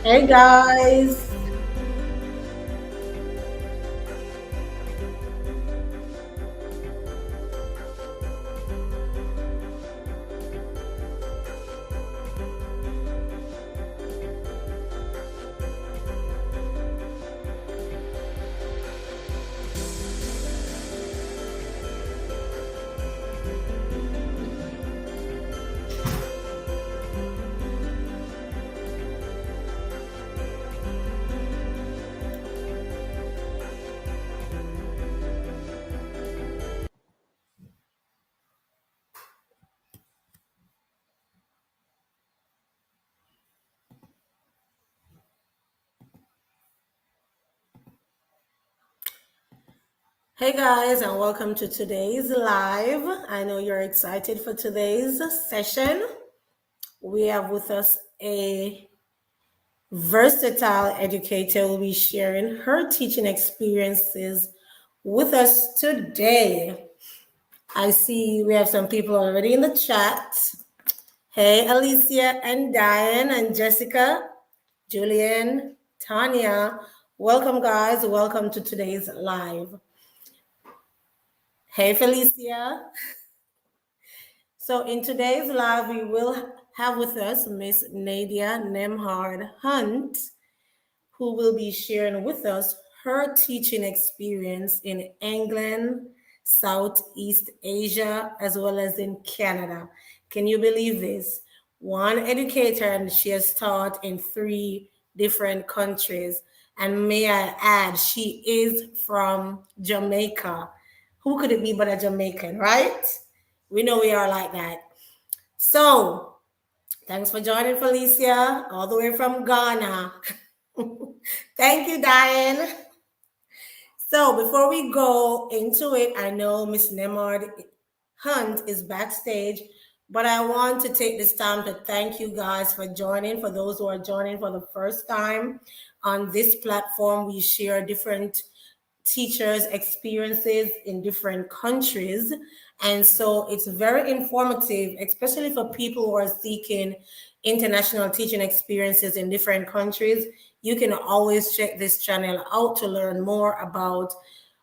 Hey guys. Hey guys, and welcome to today's live. I know you're excited for today's session. We have with us a versatile educator who will be sharing her teaching experiences with us today. I see we have some people already in the chat. Hey, Alicia and Diane and Jessica, Julian, Tanya. Welcome, guys. Welcome to today's live. Hey, Felicia. So in today's live, we will have with us Miss Nadia Nembhard-Hunt, who will be sharing with us her teaching experience in England, Southeast Asia, as well as in Canada. Can you believe this? One educator, and she has taught in 3 different countries. And may I add, she is from Jamaica. Who could it be but a Jamaican, right? We know we are like that. So, thanks for joining, Felicia, all the way from Ghana. Thank you, Diane. So, before we go into it, I know Miss Nembhard-Hunt is backstage, but I want to take this time to thank you guys for joining. For those who are joining for the first time on this platform, we share different teachers' experiences in different countries. And so it's very informative, especially for people who are seeking international teaching experiences in different countries. You can always check this channel out to learn more about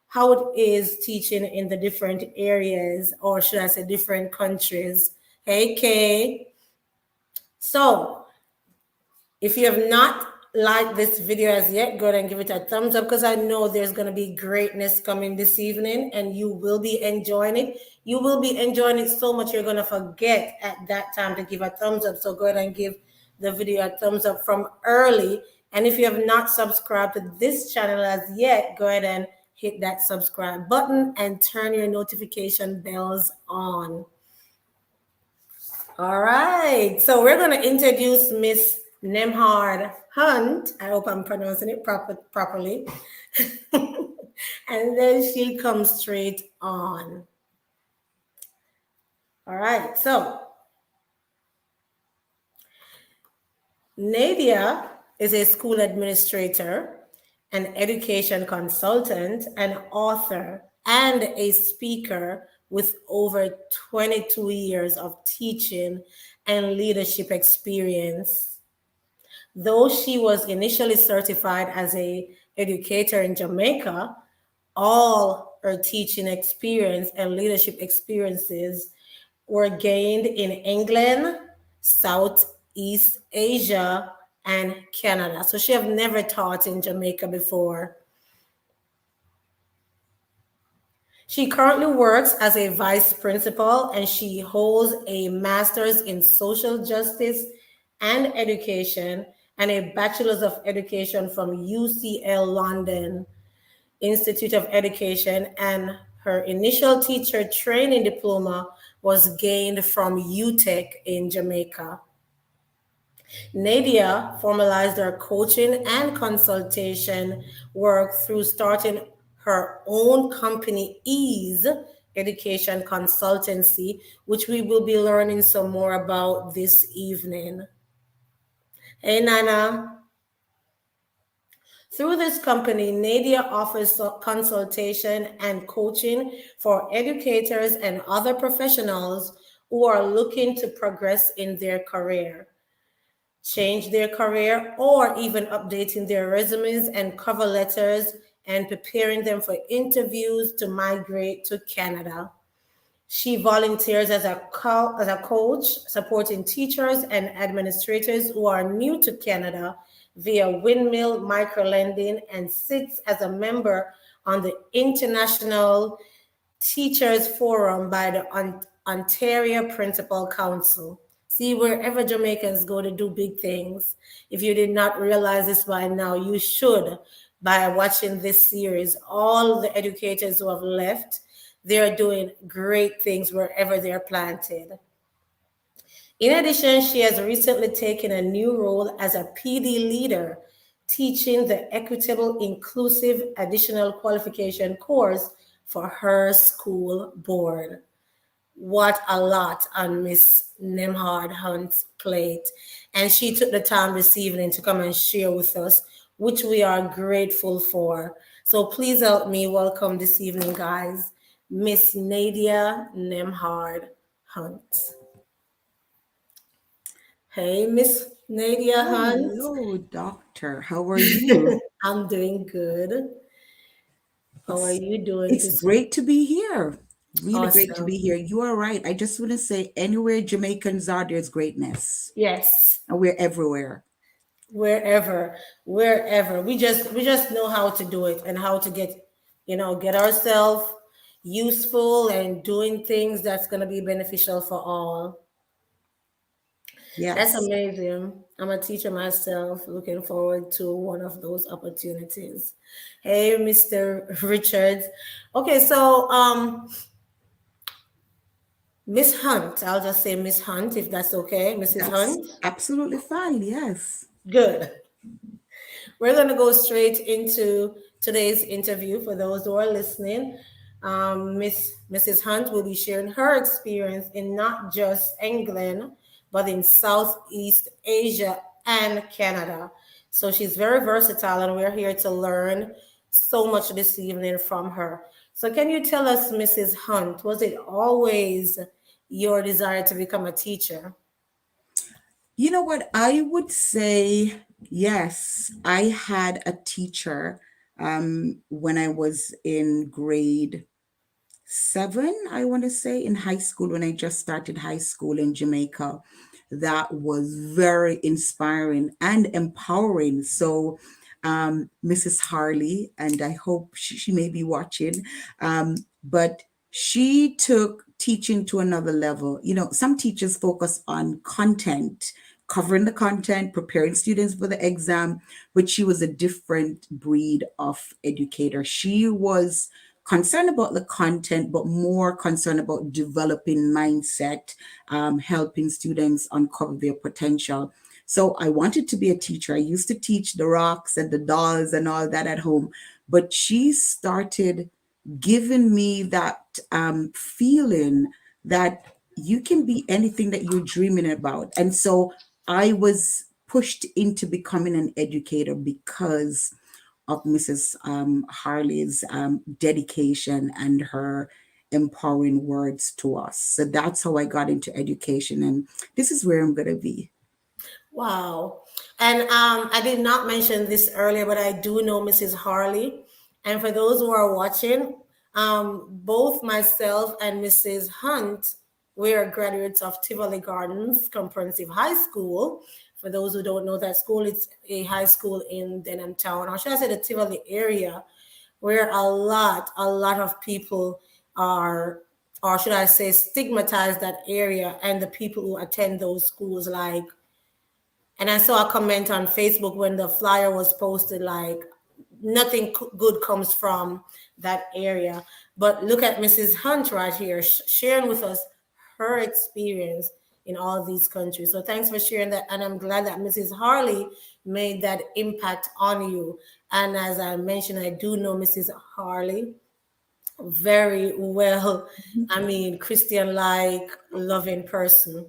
how it is teaching in the different areas, or should I say different countries. Hey, Kay. So if you have not liked this video as yet, go ahead and give it a thumbs up, because I know there's going to be greatness coming this evening and you will be enjoying it. You will be enjoying it so much you're going to forget at that time to give a thumbs up. So go ahead and give the video a thumbs up from early. And if you have not subscribed to this channel as yet, go ahead and hit that subscribe button and turn your notification bells on. All right, so we're going to introduce Miss Nembhard-Hunt. I hope I'm pronouncing it properly. And then she'll come straight on. All right. So Nadia is a school administrator, an education consultant, an author, and a speaker with over 22 years of teaching and leadership experience. Though she was initially certified as a educator in Jamaica, all her teaching experience and leadership experiences were gained in England, Southeast Asia, and Canada. So she have never taught in Jamaica before. She currently works as a vice principal and she holds a master's in social justice and education and a bachelor's of education from UCL London Institute of Education, and her initial teacher training diploma was gained from UTech in Jamaica. Nadia formalized her coaching and consultation work through starting her own company, Ease Education Consultancy, which we will be learning some more about this evening. Hey, Nana. Through this company, Nadia offers consultation and coaching for educators and other professionals who are looking to progress in their career, change their career, or even updating their resumes and cover letters and preparing them for interviews to migrate to Canada. She volunteers as a coach, supporting teachers and administrators who are new to Canada via Windmill Microlending, and sits as a member on the International Teachers Forum by the Ontario Principal Council. See, wherever Jamaicans go to do big things, if you did not realize this by now, you should by watching this series. All the educators who have left, they're doing great things wherever they're planted. In addition, she has recently taken a new role as a PD leader, teaching the Equitable Inclusive Additional Qualification course for her school board. What a lot on Miss Nembhard-Hunt's plate. And she took the time this evening to come and share with us, which we are grateful for. So please help me welcome this evening, guys, Miss Nadia Nembhard-Hunt. Hey, Miss Nadia Hunt. Hello, doctor. How are you? I'm doing good. How are It's you doing it's this? great to be here. Really great to Awesome. be here. You are right. I just want to say anywhere Jamaicans are, there's greatness. Yes. And we're everywhere. Wherever, wherever. We just know how to do it and how to get ourselves useful and doing things that's gonna be beneficial for all. That's Yes. amazing. I'm a teacher myself, looking forward to one of those opportunities. Hey, Mr. Richards. Okay, so Miss Hunt, I'll just say Miss Hunt if that's okay. Mrs. That's Hunt. absolutely fine. Yes. Good. We're going to go straight into today's interview for those who are listening. Mrs. Hunt will be sharing her experience in not just England, but in Southeast Asia and Canada. So she's very versatile, and we're here to learn so much this evening from her. So, can you tell us, Mrs. Hunt, was it always your desire to become a teacher? You know what? I would say yes. I had a teacher when I was in grade 7, I want to say, in high school, when I just started high school in Jamaica. That was very inspiring and empowering. So, Mrs. Harley, and I hope she may be watching, but she took teaching to another level. You know, some teachers focus on content, covering the content, preparing students for the exam, but she was a different breed of educator. She was concerned about the content, but more concerned about developing mindset, helping students uncover their potential. So I wanted to be a teacher. I used to teach the rocks and the dolls and all that at home. But she started giving me that feeling that you can be anything that you're dreaming about. And so I was pushed into becoming an educator because of Mrs. Harley's dedication and her empowering words to us. So that's how I got into education, and this is where I'm going to be. Wow. And I did not mention this earlier, but I do know Mrs. Harley. And for those who are watching, both myself and Mrs. Hunt, we are graduates of Tivoli Gardens Comprehensive High School. For those who don't know that school, it's a high school in Denham Town, or should I say the Tivoli area, where a lot of people are, or should I say, stigmatized that area, and the people who attend those schools, like, and I saw a comment on Facebook when the flyer was posted, like, nothing good comes from that area. But look at Mrs. Hunt right here, sharing with us her experience in all these countries. So thanks for sharing that. And I'm glad that Mrs. Harley made that impact on you. And as I mentioned, I do know Mrs. Harley very well. I mean, Christian like, loving person.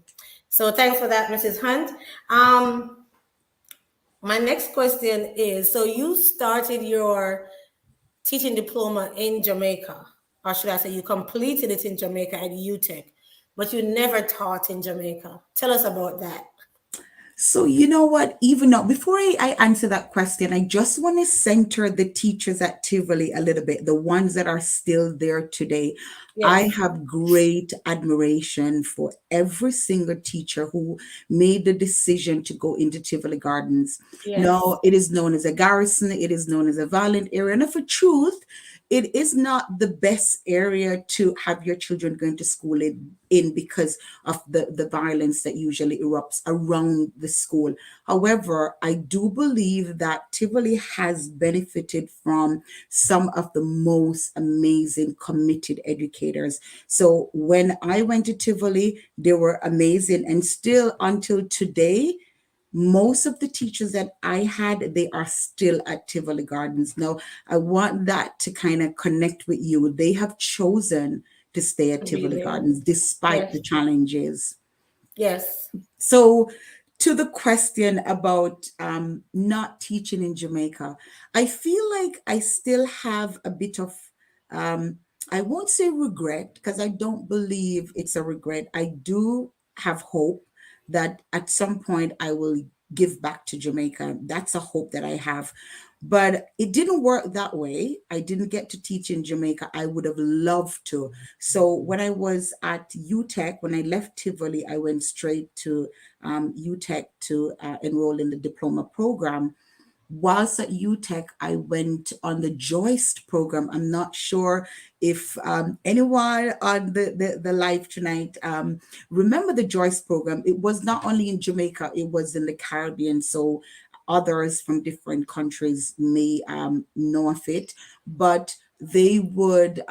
So thanks for that, Mrs. Hunt. Um, my next question is, so you started your teaching diploma in Jamaica, or should I say you completed it in Jamaica at UTech, but you never taught in Jamaica. Tell us about that. So, you know what? Even now, before I answer that question, I just want to center the teachers at Tivoli a little bit, the ones that are still there today. I Yes, have great admiration for every single teacher who made the decision to go into Tivoli Gardens. yes, Now, it is known as a garrison, it is known as a violent area. And for truth, it is not the best area to have your children going to school in because of the violence that usually erupts around the school. However, I do believe that Tivoli has benefited from some of the most amazing committed educators. So when I went to Tivoli, they were amazing. And still until today, most of the teachers that I had, they are still at Tivoli Gardens. Now, I want that to kind of connect with you. They have chosen to stay at to be Tivoli there. Gardens despite Yes, the challenges. yes, So, to the question about not teaching in Jamaica, I feel like I still have a bit of, um, I won't say regret because I don't believe it's a regret. I do have hope that at some point I will give back to Jamaica. That's a hope that I have. But it didn't work that way. I didn't get to teach in Jamaica. I would have loved to. So when I was at UTech, when I left Tivoli, I went straight to UTech to enroll in the diploma program. Whilst at UTech, I went on the Joist program. I'm not sure if anyone on the live tonight remember the Joist program. It was not only in Jamaica, it was in the Caribbean. So others from different countries may know of it, but they would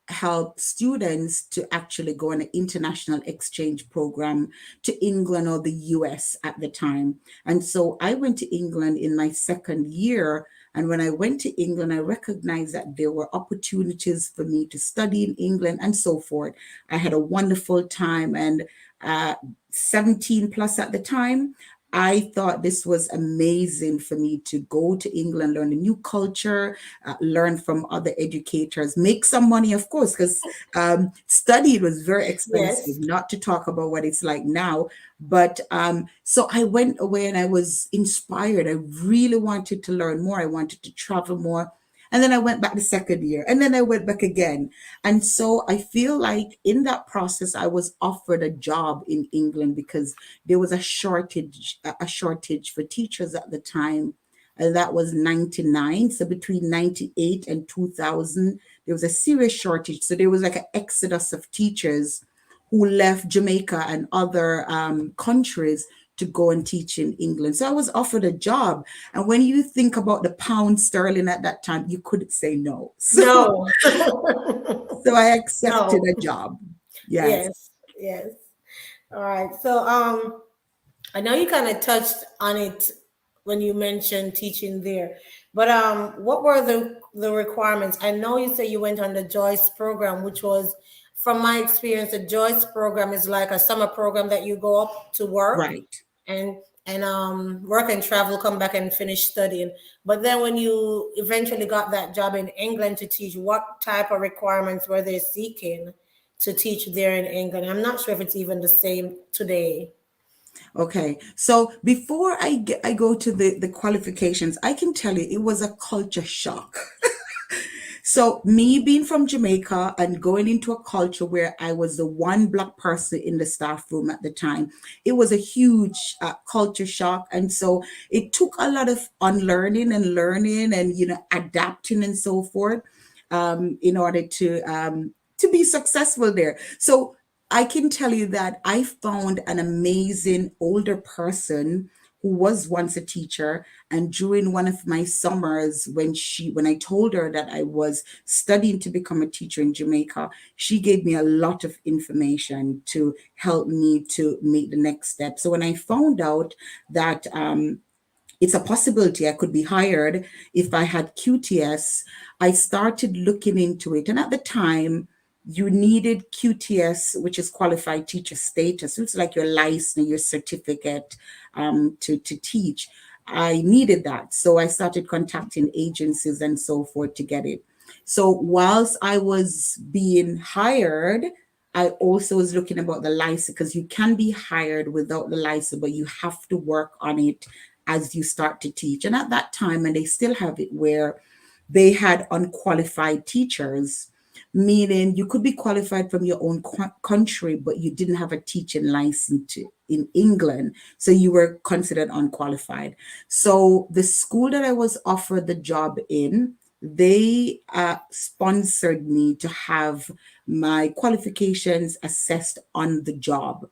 help students to actually go on an international exchange program to England or the US at the time. And so I went to England in my second year. And when I went to England, I recognized that there were opportunities for me to study in England and so forth. I had a wonderful time, and uh, 17 plus at the time. I thought this was amazing for me to go to England, learn a new culture, learn from other educators, make some money, of course, because study was very expensive, yes, not to talk about what it's like now. But so I went away and I was inspired. I really wanted to learn more. I wanted to travel more. And then I went back the second year and then I went back again. And so I feel like in that process, I was offered a job in England because there was a shortage for teachers at the time. And that was 99. So between 98 and 2000, there was a serious shortage. So there was like an exodus of teachers who left Jamaica and other countries to go and teach in England. So I was offered a job. And when you think about the pound sterling at that time, you couldn't say no. no, So I accepted no, a job. Yes. yes, yes. All right. So, I know you kind of touched on it when you mentioned teaching there, but what were the requirements? I know you say you went on the Joyce program, which was, from my experience, the Joyce program is like a summer program that you go up to work Right. and work and travel, come back and finish studying. But then when you eventually got that job in England to teach, what type of requirements were they seeking to teach there in England? I'm not sure if it's even the same today. Okay. So before I go to the qualifications, I can tell you it was a culture shock. So me being from Jamaica and going into a culture where I was the one black person in the staff room at the time, it was a huge culture shock. And so it took a lot of unlearning and learning and, adapting and so forth, in order to be successful there. So I can tell you that I found an amazing older person who was once a teacher, and during one of my summers, when I told her that I was studying to become a teacher in Jamaica, she gave me a lot of information to help me to make the next step. So when I found out that it's a possibility I could be hired if I had QTS, I started looking into it. And at the time, you needed QTS, which is qualified teacher status. It's like your license, your certificate, to teach. I needed that. So I started contacting agencies and so forth to get it. So whilst I was being hired, I also was looking about the license, because you can be hired without the license, but you have to work on it as you start to teach. And at that time, and they still have it, where they had unqualified teachers, meaning you could be qualified from your own country, but you didn't have a teaching license in England. So you were considered unqualified. So the school that I was offered the job in, they sponsored me to have my qualifications assessed on the job.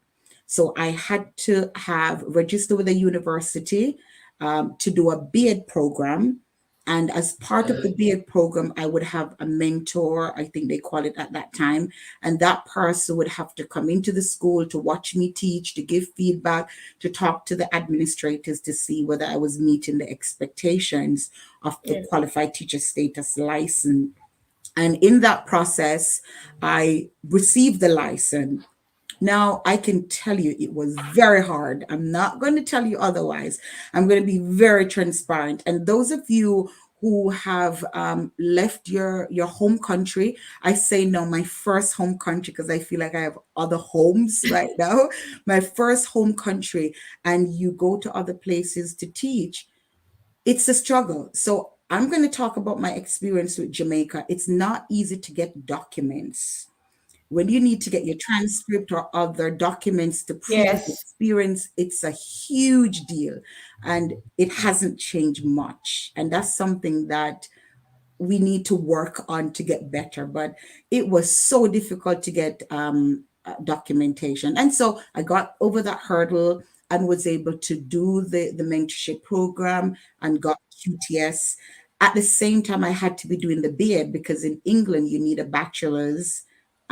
So I had to have registered with a university, to do a BEd program. And as part of the BEd program, I would have a mentor, I think they call it at that time. And that person would have to come into the school to watch me teach, to give feedback, to talk to the administrators to see whether I was meeting the expectations of the Yes. qualified teacher status license. And in that process, I received the license. Now, I can tell you it was very hard. I'm not going to tell you otherwise. I'm going to be very transparent. And those of you who have left your home country, I say no, my first home country, because I feel like I have other homes right now. My first home country, and you go to other places to teach, it's a struggle. So I'm going to talk about my experience with Jamaica. It's not easy to get documents when you need to get your transcript or other documents to prove your Yes. experience. It's a huge deal, and it hasn't changed much. And that's something that we need to work on to get better. But it was so difficult to get documentation. And so I got over that hurdle and was able to do the mentorship program and got QTS. At the same time, I had to be doing the BEd, because in England, you need a bachelor's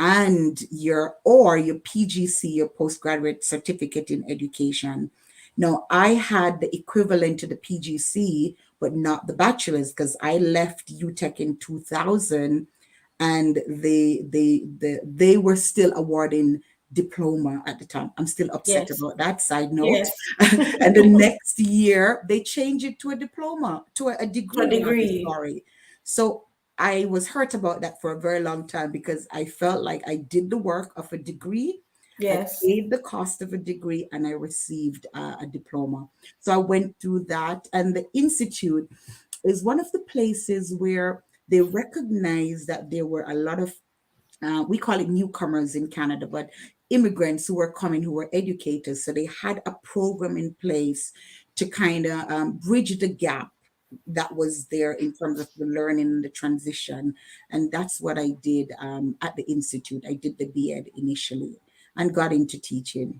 and your PGC, your postgraduate certificate in education. Now, I had the equivalent to the PGC, but not the bachelor's, because I left UTech in 2000, and they were still awarding diploma at the time. I'm still upset Yes. about that, side note. Yes. And the next year they changed it to a diploma, to a To a degree rather, degree. sorry. So I was hurt about that for a very long time, because I felt like I did the work of a degree, I Yes. paid the cost of a degree, and I received a diploma. So I went through that. And the institute is one of the places where they recognized that there were a lot of, we call it newcomers in Canada, but immigrants who were coming, who were educators. So they had a program in place to kind of bridge the gap that was there in terms of the learning and the transition. And that's what I did at the Institute. I did the BEd initially and got into teaching.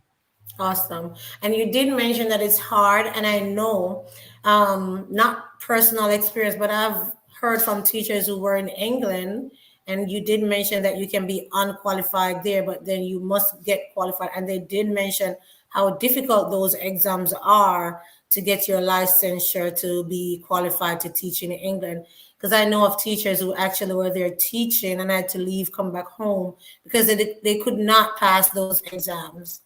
Awesome. And you did mention that it's hard, and I know, not personal experience, but I've heard from teachers who were in England, and you did mention that you can be unqualified there, but then you must get qualified. And they did mention how difficult those exams are to get your licensure to be qualified to teach in England. Because I know of teachers who actually were there teaching and had to leave, come back home because they could not pass those exams.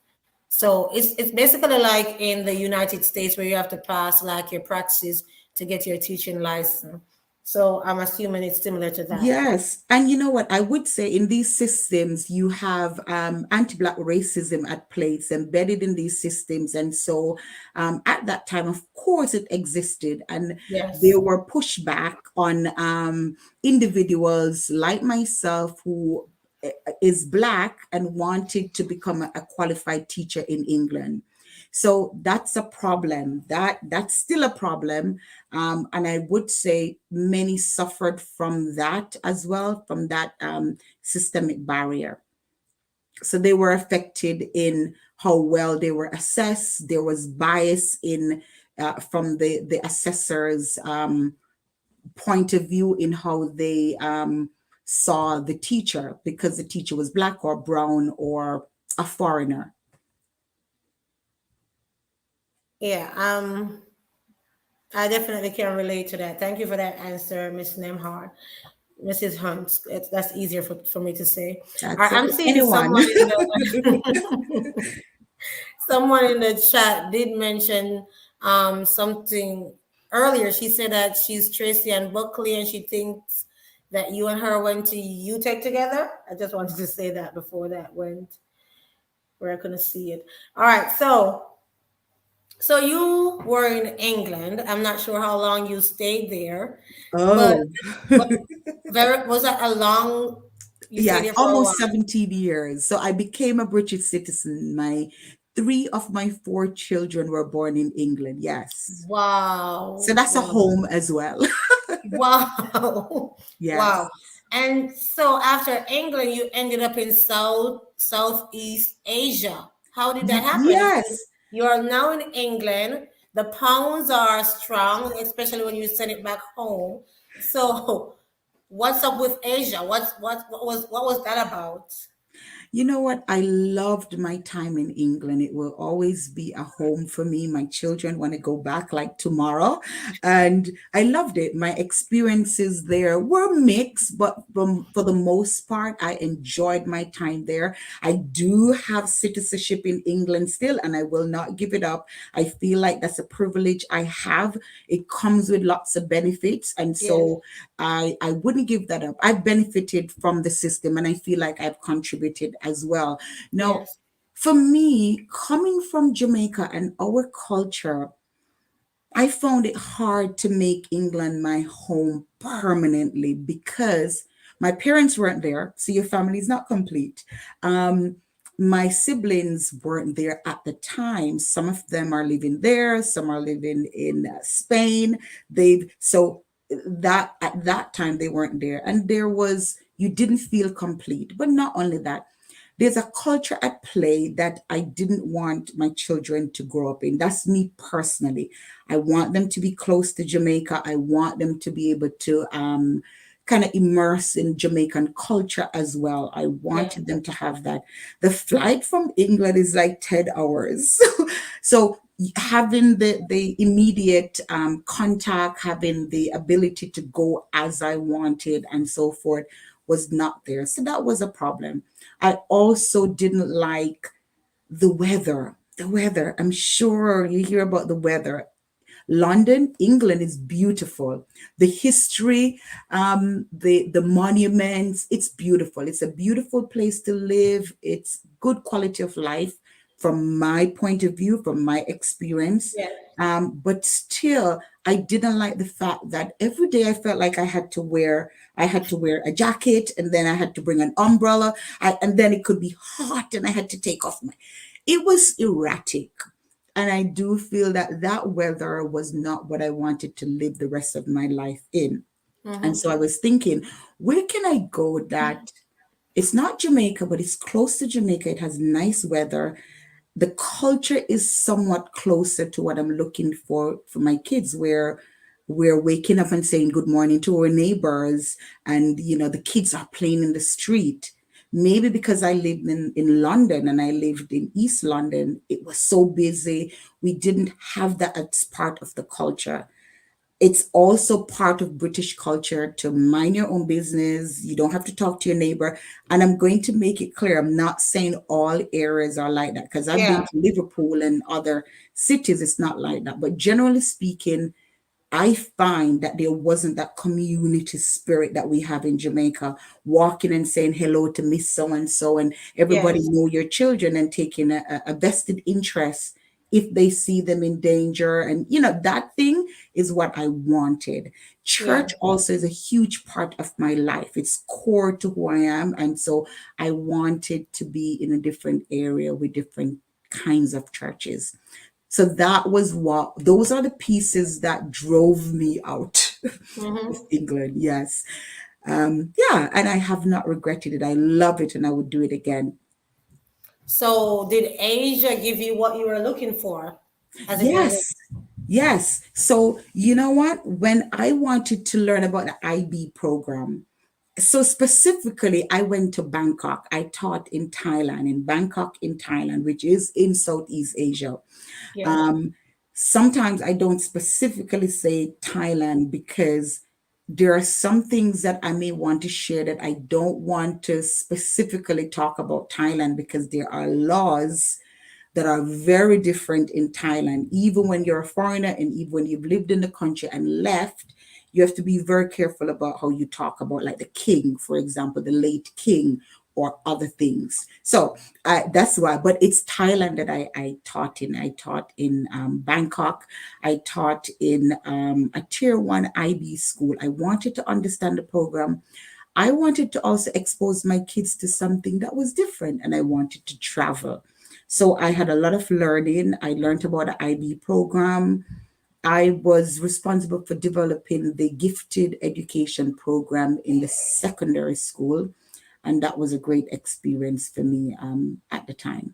So it's basically like in the United States where you have to pass like your praxis to get your teaching license. So I'm assuming it's similar to that. Yes. And you know what? I would say in these systems, you have anti-Black racism at play. It's embedded in these systems. And so at that time, of course, it existed. And there Yes. were pushback on individuals like myself who is Black and wanted to become a qualified teacher in England. So that's a problem. That's still a problem, and I would say many suffered from that as well, from that systemic barrier. So they were affected in how well they were assessed. There was bias in from the assessor's point of view in how they saw the teacher because the teacher was Black or brown or a foreigner. Yeah. I definitely can relate to that. Thank you for that answer, Miss Nemhard. Mrs. Hunt. That's easier for me to say. All That's right, I'm okay. seeing Anyone. someone in the someone in the chat did mention something earlier. She said that she's Tracy and Buckley, and she thinks that you and her went to UTech together. I just wanted to say that before that went where I couldn't see it. All right, so you were in England. I'm not sure how long you stayed there, but Oh, but very was that a long? You stayed yes, there for a almost while. 17 years. So I became a British citizen. My three of my four children were born in England. Yes. So Wow, that's a wow, home as well. wow, Yes. wow. And so after England, you ended up in Southeast Asia. How did that happen? Yes. You are now in England. The pounds are strong, especially when you send it back home. So what's up with Asia? What was that about? You know what? I loved my time in England. It will always be a home for me. My children want to go back like tomorrow. And I loved it. My experiences there were mixed, but for the most part, I enjoyed my time there. I do have citizenship in England still, and I will not give it up. I feel like that's a privilege I have. It comes with lots of benefits. And Yes, so I wouldn't give that up. I've benefited from the system and I feel like I've contributed as well. Now, yes, for me, coming from Jamaica and our culture, I found it hard to make England my home permanently because my parents weren't there. So your family is not complete. Um, my siblings weren't there at the time. Some of them are living there, some are living in Spain. They've so that at that time they weren't there, and there was you didn't feel complete. But not only that, there's a culture at play that I didn't want my children to grow up in. That's me personally. I want them to be close to Jamaica. I want them to be able to kind of immerse in Jamaican culture as well. I yes, wanted them to have that. The flight from England is like 10 hours. So having the immediate contact, having the ability to go as I wanted and so forth was not there. So that was a problem. I also didn't like the weather. The weather. I'm sure you hear about the weather. London, England is beautiful. The history, the monuments, it's beautiful. It's a beautiful place to live. It's good quality of life from my point of view, from my experience. yes, But still, I didn't like the fact that every day I felt like I had to wear a jacket, and then I had to bring an umbrella, and then it could be hot, and I had to take off my. It was erratic. And I do feel that that weather was not what I wanted to live the rest of my life in. And mm-hmm. so I was thinking, where can I go that it's not Jamaica, but it's close to Jamaica? It has nice weather. The culture is somewhat closer to what I'm looking for my kids, where we're waking up and saying good morning to our neighbors, and the kids are playing in the street. Maybe because I lived in London and I lived in East London, it was so busy. We didn't have that as part of the culture. It's also part of British culture to mind your own business. You don't have to talk to your neighbor. And I'm going to make it clear, I'm not saying all areas are like that because I've been Yeah. to Liverpool and other cities, it's not like that. But generally speaking, I find that there wasn't that community spirit that we have in Jamaica, walking and saying hello to Miss So and so, and everybody Yes. know your children and taking a vested interest if they see them in danger. And, that thing is what I wanted. Yeah. Church also is a huge part of my life, it's core to who I am. And so I wanted to be in a different area with different kinds of churches. So that was what, those are the pieces that drove me out of Hmm. England. Yes. Yeah. And I have not regretted it. I love it and I would do it again. So, did Asia give you what you were looking for as a young age? Yes. Yes. So, you know what? When I wanted to learn about the IB program, so specifically, I went to Bangkok. I taught in Thailand, in Bangkok, in Thailand, which is in Southeast Asia. Yeah. Um, Sometimes I don't specifically say Thailand because there are some things that I may want to share that I don't want to specifically talk about Thailand because there are laws that are very different in Thailand. Even when you're a foreigner and even when you've lived in the country and left, you have to be very careful about how you talk about, like the king, for example, the late king, or other things. So that's why. But it's Thailand that I taught in. I taught in Bangkok. I taught in a tier one IB school. I wanted to understand the program. I wanted to also expose my kids to something that was different and I wanted to travel. So I had a lot of learning. I learned about the IB program. I was responsible for developing the gifted education program in the secondary school. And that was a great experience for me at the time.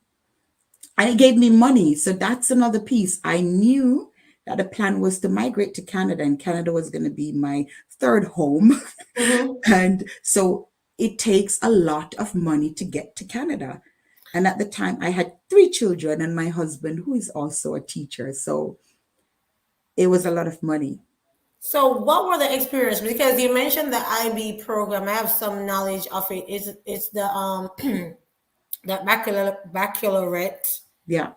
And it gave me money. So that's another piece. I knew that the plan was to migrate to Canada, and Canada was going to be my third home. Hmm. And so it takes a lot of money to get to Canada. And at the time, I had three children and my husband, who is also a teacher. So it was a lot of money. So, what were the experience? Because you mentioned the IB program, I have some knowledge of it. It's the the baccalaureate Yeah.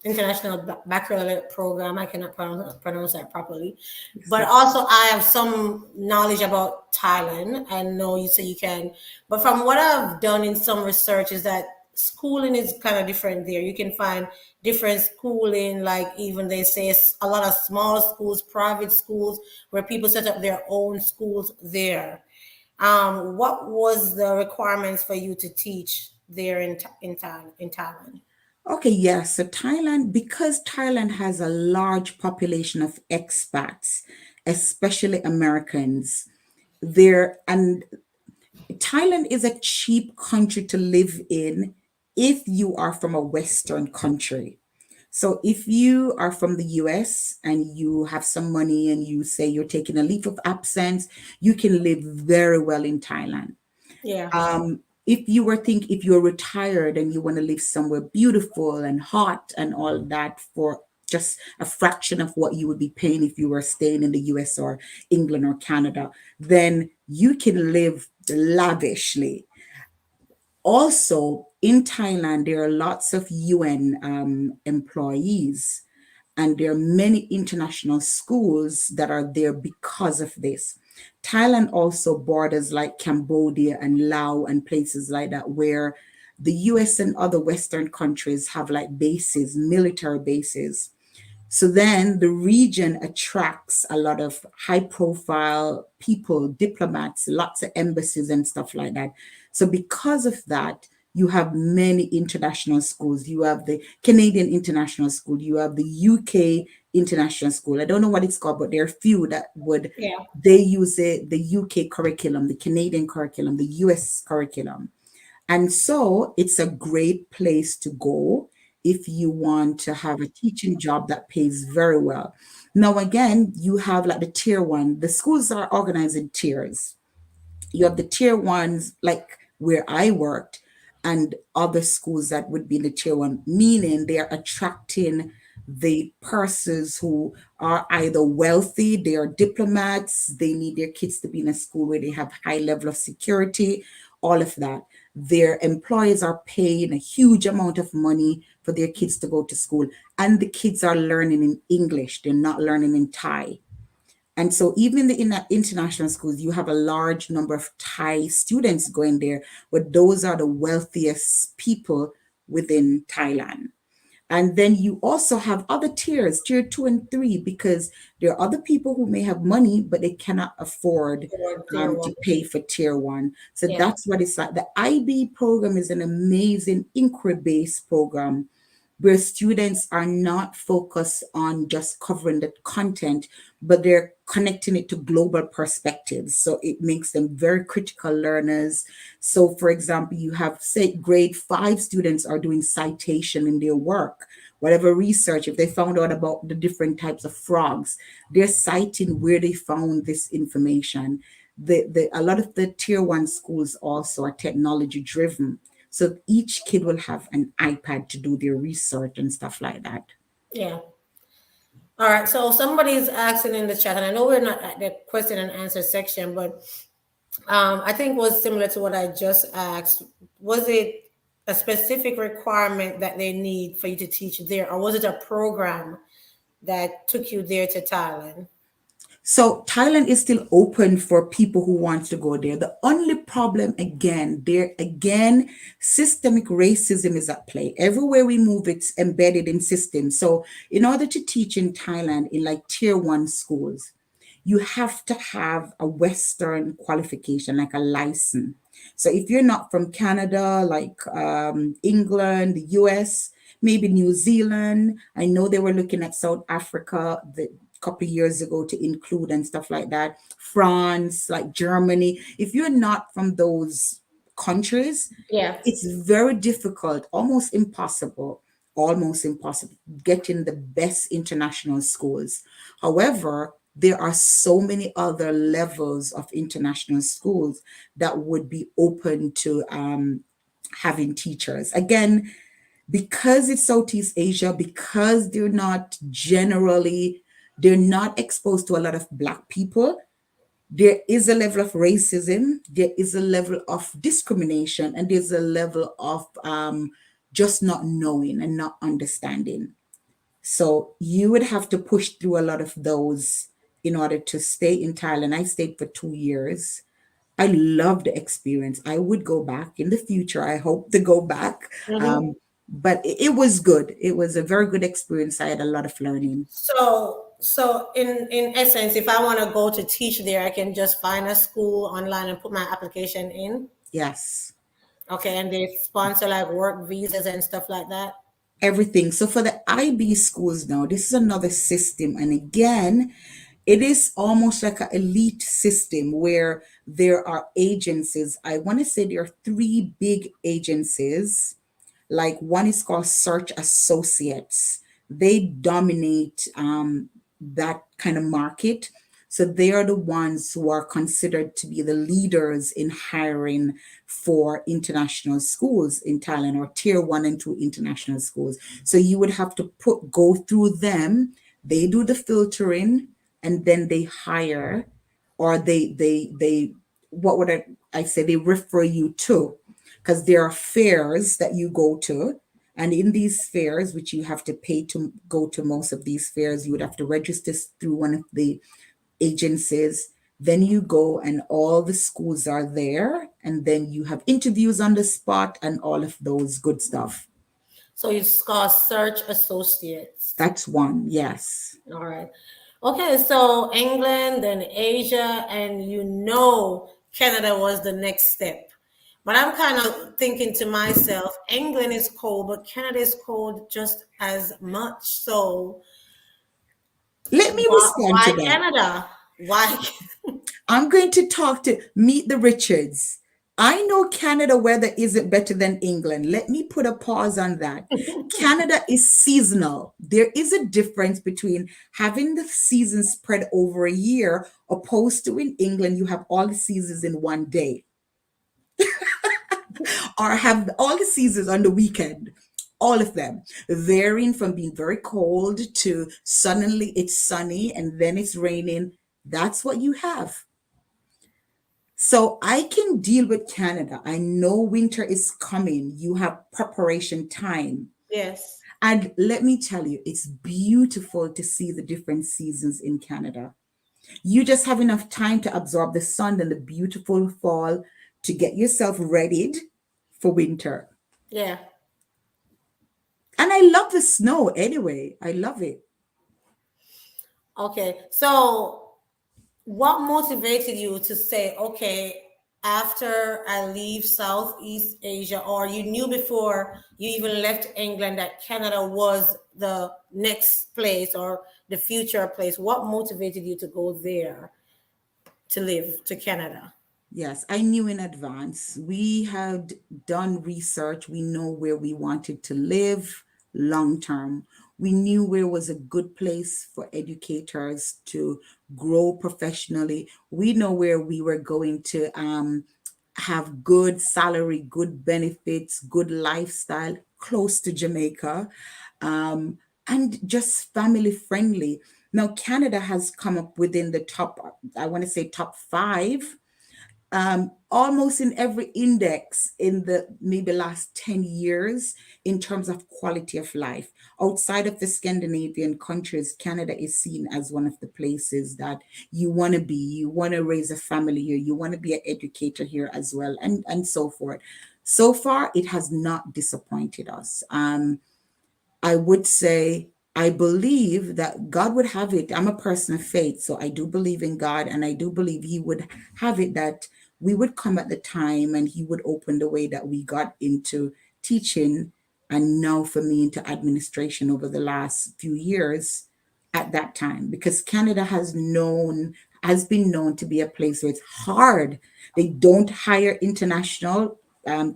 international baccalaureate program. I cannot pronounce that properly, Yes, but yes. also I have some knowledge about Thailand. I know you say you can, but from what I've done in some research is that schooling is kind of different there. You can find different schooling, like even they say a lot of small schools, private schools, where people set up their own schools there. What was the requirements for you to teach there in Thailand? Okay, yes. So Thailand, because Thailand has a large population of expats, especially Americans, there and Thailand is a cheap country to live in if you are from a Western country. So if you are from the US and you have some money and you say you're taking a leave of absence, you can live very well in Thailand. Yeah. If you're retired and you want to live somewhere beautiful and hot and all that for just a fraction of what you would be paying if you were staying in the US or England or Canada, then you can live lavishly. Also, in Thailand, there are lots of UN employees, and there are many international schools that are there because of this. Thailand also borders like Cambodia and Laos and places like that where the US and other Western countries have like bases, military bases. So then the region attracts a lot of high profile people, diplomats, lots of embassies and stuff like that. So because of that, you have many international schools. You have the Canadian International School, you have the UK International School. I don't know what it's called, but there are few that would Yeah. they use the UK curriculum, the Canadian curriculum, the US curriculum. And so it's a great place to go if you want to have a teaching job that pays very well. Now, again, you have like the tier one, the schools are organized in tiers. You have the tier ones, like where I worked and other schools that would be in the tier one, meaning they are attracting the persons who are either wealthy, they are diplomats, they need their kids to be in a school where they have high level of security, all of that. Their employers are paying a huge amount of money for their kids to go to school, and the kids are learning in English, they're not learning in Thai. And so even in the international schools, you have a large number of Thai students going there, but those are the wealthiest people within Thailand. And then you also have other tiers, tier 2 and 3, because there are other people who may have money, but they cannot afford Or tier to one. pay for tier 1. So Yeah. that's what it's like. The IB program is an amazing inquiry-based program where students are not focused on just covering the content, but they're connecting it to global perspectives. So it makes them very critical learners. So, for example, you have, say, grade 5 students are doing citation in their work, whatever research, if they found out about the different types of frogs, they're citing where they found this information. A lot of the tier 1 schools also are technology driven. So each kid will have an iPad to do their research and stuff like that. Yeah. All right. So somebody's asking in the chat, and I know we're not at the question and answer section, but I think was similar to what I just asked. Was it a specific requirement that they need for you to teach there, or was it a program that took you there to Thailand? So Thailand is still open for people who want to go there. The only problem again, systemic racism is at play. Everywhere we move, it's embedded in systems. So in order to teach in Thailand in like tier 1 schools, you have to have a Western qualification, like a license. So if you're not from Canada, like England, the US, maybe New Zealand, I know they were looking at South Africa the couple of years ago to include and stuff like that. France, like Germany. If you're not from those countries, Yeah. it's very difficult, almost impossible, getting the best international schools. However, there are so many other levels of international schools that would be open to having teachers. Again, because it's Southeast Asia, because they're not exposed to a lot of Black people, there is a level of racism, there is a level of discrimination, and there's a level of just not knowing and not understanding. So you would have to push through a lot of those in order to stay in Thailand. I stayed for 2 years. I loved the experience. I would go back in the future. I hope to go back. Mm-hmm. But it was good. It was a very good experience. I had a lot of learning. So in essence, if I want to go to teach there, I can just find a school online and put my application in. Yes. Okay, and they sponsor like work visas and stuff like that. Everything. So for the IB schools now, this is another system. And again, it is almost like an elite system where there are agencies. I want to say there are 3 big agencies. Like one is called Search Associates. They dominate that kind of market. So they are the ones who are considered to be the leaders in hiring for international schools in Thailand, or tier 1 and 2 international schools. So you would have to go through them. They do the filtering, and then they hire, or they what would I say, they refer you to, because there are fairs that you go to. And in these fairs, which you have to pay to go to, most of these fairs, you would have to register through one of the agencies. Then you go, and all the schools are there, and then you have interviews on the spot and all of those good stuff. So it's called Search Associates. That's one, yes. All right. Okay, so England, then Asia, and Canada was the next step. But I'm kind of thinking to myself, England is cold, but Canada is cold just as much. So Let me respond why to that. Canada? Why? I'm going to meet the Richards. I know Canada weather isn't better than England. Let me put a pause on that. Canada is seasonal. There is a difference between having the seasons spread over a year, opposed to in England, you have all the seasons in one day. or have all the seasons on the weekend. All of them, varying from being very cold to suddenly it's sunny and then it's raining. That's what you have. So I can deal with Canada. I know winter is coming. You have preparation time. Yes. And let me tell you, it's beautiful to see the different seasons in Canada. You just have enough time to absorb the sun and the beautiful fall to get yourself readied for winter. Yeah. And I love the snow anyway. I love it. Okay. So, what motivated you to say, okay, after I leave Southeast Asia, or you knew before you even left England that Canada was the next place or the future place? What motivated you to go there to live to Canada? Yes, I knew in advance. We had done research. We know where we wanted to live long term. We knew where was a good place for educators to grow professionally. We know where we were going to have good salary, good benefits, good lifestyle close to Jamaica, and just family friendly. Now, Canada has come up within the top, I want to say top five, almost in every index in the maybe last 10 years in terms of quality of life. Outside of the Scandinavian countries, Canada is seen as one of the places that you want to be. You want to raise a family here. You want to be an educator here as well, and so forth. So far, it has not disappointed us. I would say I believe that God would have it. I'm a person of faith, so I do believe in God, and I do believe He would have it that we would come at the time and He would open the way that we got into teaching and now for me into administration over the last few years at that time, because Canada has been known to be a place where it's hard. They don't hire international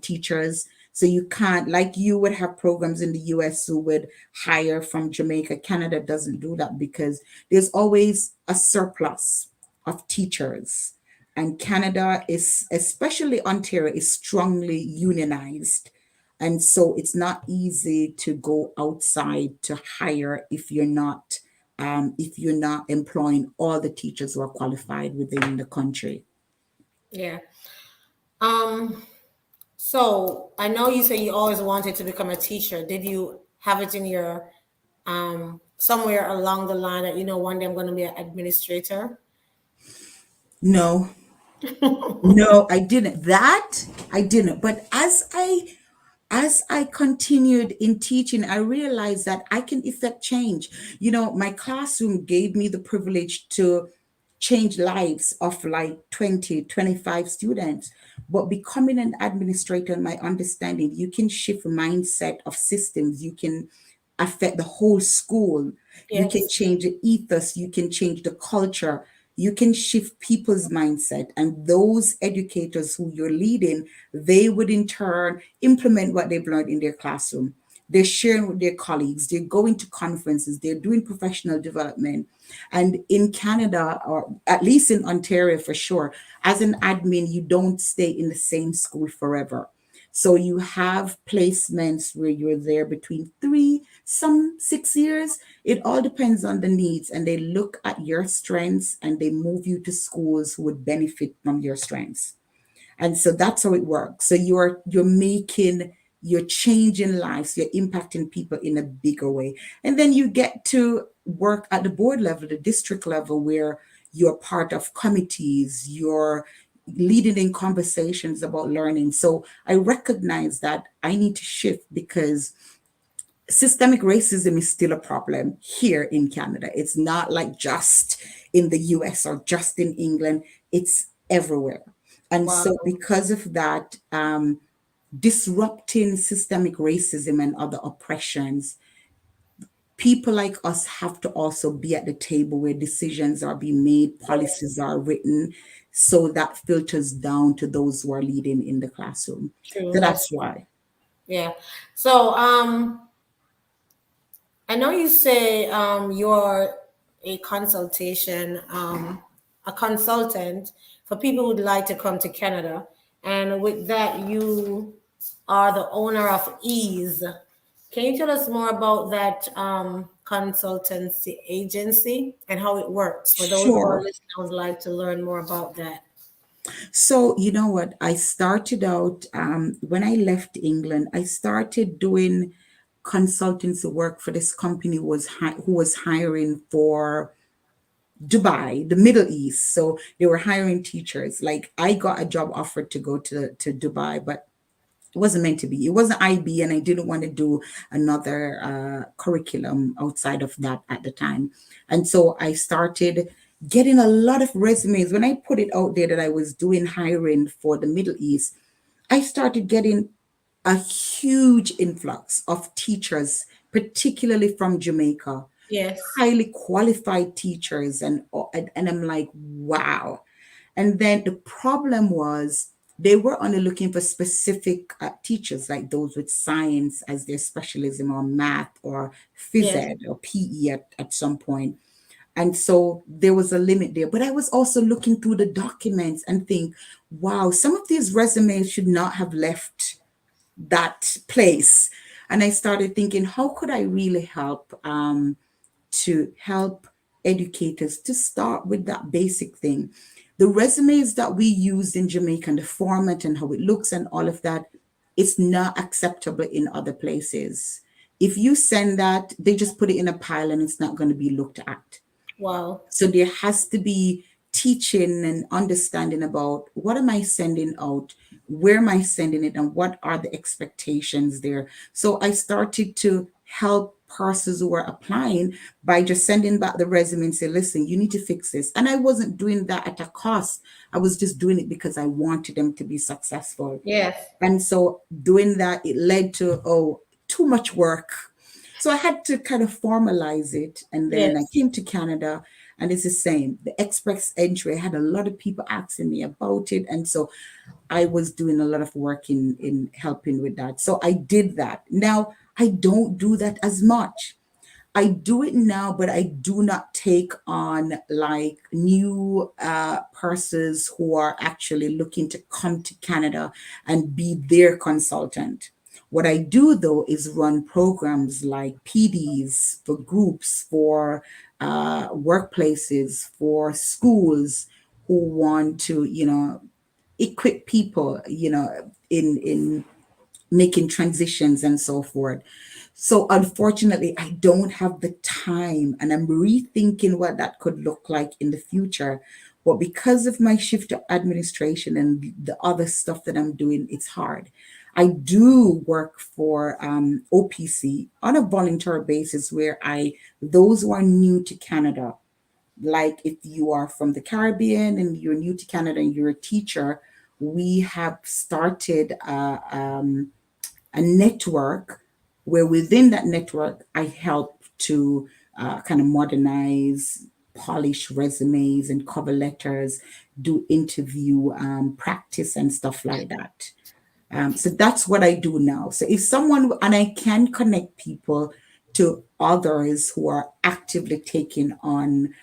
teachers. So you can't, like you would have programs in the US who would hire from Jamaica. Canada doesn't do that because there's always a surplus of teachers. And Canada is, especially Ontario, is strongly unionized. And so it's not easy to go outside to hire if you're not employing all the teachers who are qualified within the country. Yeah. Um, so I know you say you always wanted to become a teacher. Did you have it in your somewhere along the line that one day I'm going to be an administrator? No, no, I didn't. That I didn't. But as I continued in teaching, I realized that I can effect change. My classroom gave me the privilege to change lives of like 20, 25 students. But becoming an administrator, in my understanding, you can shift mindset of systems. You can affect the whole school. You can Yes. change the ethos. You can change the culture. You can shift people's mindset. And those educators who you're leading, they would in turn implement what they've learned in their classroom. They're sharing with their colleagues, they're going to conferences, they're doing professional development. And in Canada, or at least in Ontario for sure, as an admin, you don't stay in the same school forever. So you have placements where you're there between 3, some 6 years. It all depends on the needs, and they look at your strengths and they move you to schools who would benefit from your strengths. And so that's how it works. So you're changing lives, you're impacting people in a bigger way. And then you get to work at the board level, the district level, where you're part of committees, you're leading in conversations about learning. So I recognize that I need to shift because systemic racism is still a problem here in Canada. It's not like just in the US or just in England, it's everywhere. And Wow. so, because of that, disrupting systemic racism and other oppressions, people like us have to also be at the table where decisions are being made, policies are written, so that filters down to those who are leading in the classroom. True. So That's that's true. why. Yeah. So I know you say you're a consultation a consultant for people who'd like to come to Canada. And with that, you are the owner of Ease. Can you tell us more about that consultancy agency and how it works for those who are Sure. listening who would like to learn more about that? So, you know what? I started out when I left England, I started doing consultancy work for this company who was hiring for Dubai, the Middle East. So they were hiring teachers. Like I got a job offer to go to Dubai, but it wasn't meant to be. It wasn't IB, and I didn't want to do another curriculum outside of that at the time. And so I started getting a lot of resumes. When I put it out there that I was doing hiring for the Middle East, I started getting a huge influx of teachers, particularly from Jamaica, Yes. highly qualified teachers, and I'm like, wow. And then the problem was they were only looking for specific teachers, like those with science as their specialism, or math, or phys Yes. ed, or PE at some point. And so there was a limit there. But I was also looking through the documents and think, wow, some of these resumes should not have left that place. And I started thinking, how could I really help to help educators to start with that basic thing? The resumes that we used in Jamaica, and the format and how it looks and all of that, it's not acceptable in other places. If you send that, they just put it in a pile and it's not going to be looked at. Wow. So there has to be teaching and understanding about what am I sending out, where am I sending it, and what are the expectations there. So I started to help persons who were applying by just sending back the resume and say, listen, you need to fix this. And I wasn't doing that at a cost. I was just doing it because I wanted them to be successful. Yes. And so doing that, it led to, oh, too much work. So I had to kind of formalize it. And then I Yes. came to Canada, and it's the same. The express entry, I had a lot of people asking me about it. And so I was doing a lot of work in helping with that. So I did that. Now I don't do that as much. I do it now, but I do not take on like new persons who are actually looking to come to Canada and be their consultant. What I do though is run programs like PDs for groups, for workplaces, for schools who want to, equip people, in making transitions and so forth. So unfortunately, I don't have the time, and I'm rethinking what that could look like in the future. But because of my shift to administration and the other stuff that I'm doing, it's hard. I do work for OPC on a voluntary basis, where those who are new to Canada, like if you are from the Caribbean and you're new to Canada and you're a teacher, we have started a network where within that network, I help to kind of modernize, polish resumes and cover letters, do interview practice and stuff like that. So that's what I do now. So if someone, and I can connect people to others who are actively taking on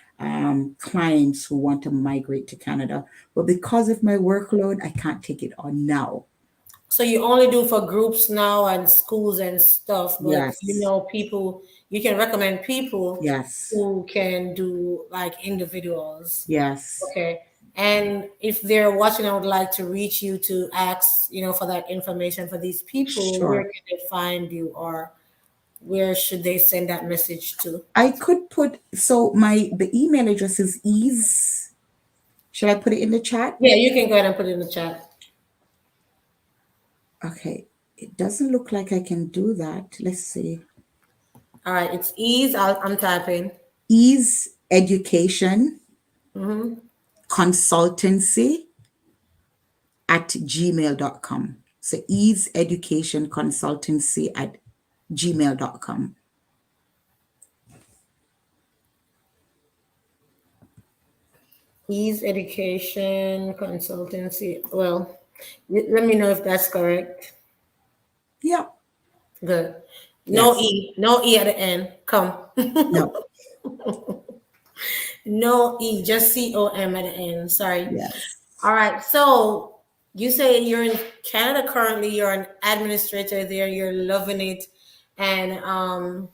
clients who want to migrate to Canada. But because of my workload, I can't take it on now. So you only do for groups now and schools and stuff, but Yes, people, you can recommend people yes, who can do like individuals. yes, Okay. And if they're watching, I would like to reach you to ask, for that information for these people, where sure. can they find you, or where should they send that message to? I could put, so the email address is ease. Should I put it in the chat? Yeah, you can go ahead and put it in the chat. Okay. It doesn't look like I can do that. Let's see. All right, it's ease. I'm typing. Ease education Mm-hmm. consultancy at gmail.com. So ease education consultancy at gmail.com. Ease education consultancy. Well, let me know if that's correct. Yeah. Good. No Yes. E. No E at the end. Come. No. No E. Just COM at the end. Sorry. Yes. All right. So You say you're in Canada currently, you're an administrator there, you're loving it, and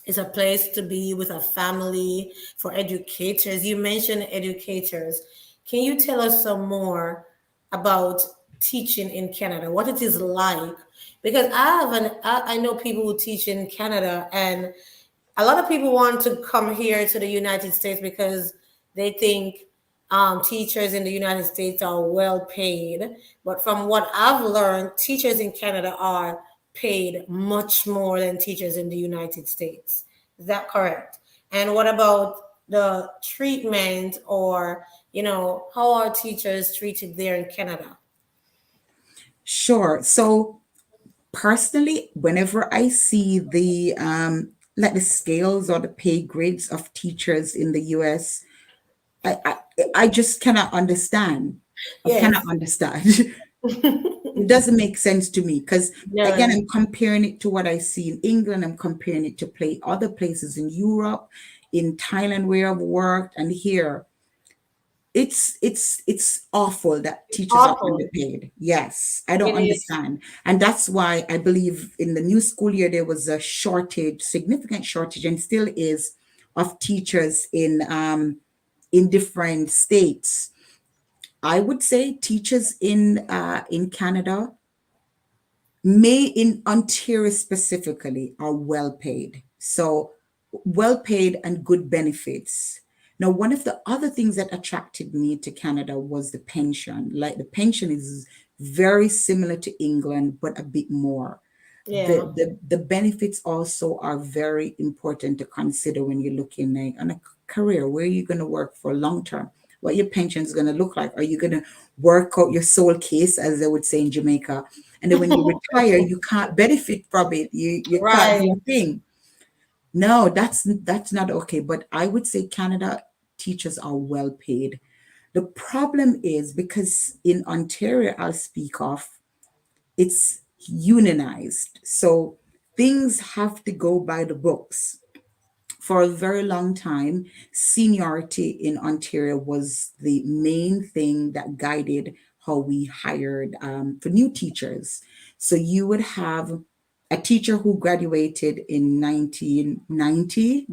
it's a place to be with a family for educators. You mentioned educators. Can you tell us some more about teaching in Canada? What it is like? Because I know people who teach in Canada, and a lot of people want to come here to the United States because they think teachers in the United States are well paid. But from what I've learned, teachers in Canada are paid much more than teachers in the United States. Is that correct? And what about the treatment, or, how are teachers treated there in Canada? Sure. So personally, whenever I see the like the scales or the pay grids of teachers in the US, I, I I just cannot understand. I cannot Yes. understand. It doesn't make sense to me because again, None. I'm comparing it to what I see in England. I'm comparing it to play other places in Europe, in Thailand where I've worked, and here it's awful that teachers are Awful. underpaid. Yes, I don't It is. understand. And that's why I believe in the new school year there was a shortage, significant shortage, and still is, of teachers in different states. I would say teachers in Canada, may in Ontario specifically, are well paid. So well paid and good benefits. Now, one of the other things that attracted me to Canada was the pension. Like the pension is very similar to England, but a bit more. Yeah. The benefits also are very important to consider when you're looking like on a career. Where are you going to work for long term? What your pension is going to look like? Are you going to work out your soul case, as they would say in Jamaica? And then when you retire, you can't benefit from it. You can't do Right. a thing. No, that's not okay. But I would say Canada teachers are well paid. The problem is because in Ontario, I'll speak of, it's unionized. So things have to go by the books. For a very long time, seniority in Ontario was the main thing that guided how we hired for new teachers. So you would have a teacher who graduated in 1990,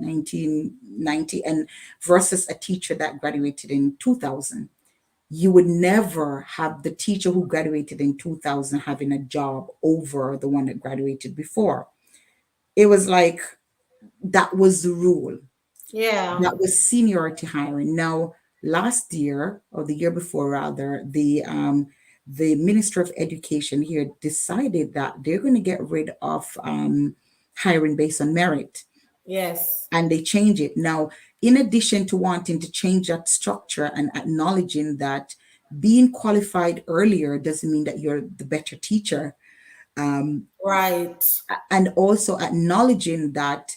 and versus a teacher that graduated in 2000. You would never have the teacher who graduated in 2000 having a job over the one that graduated before. It was like that was the rule. Yeah. That was seniority hiring. Now, last year or the year before, rather, the Minister of Education here decided that they're going to get rid of hiring based on merit, Yes. and they change it now. In addition to wanting to change that structure and acknowledging that being qualified earlier doesn't mean that you're the better teacher, Right. and also acknowledging that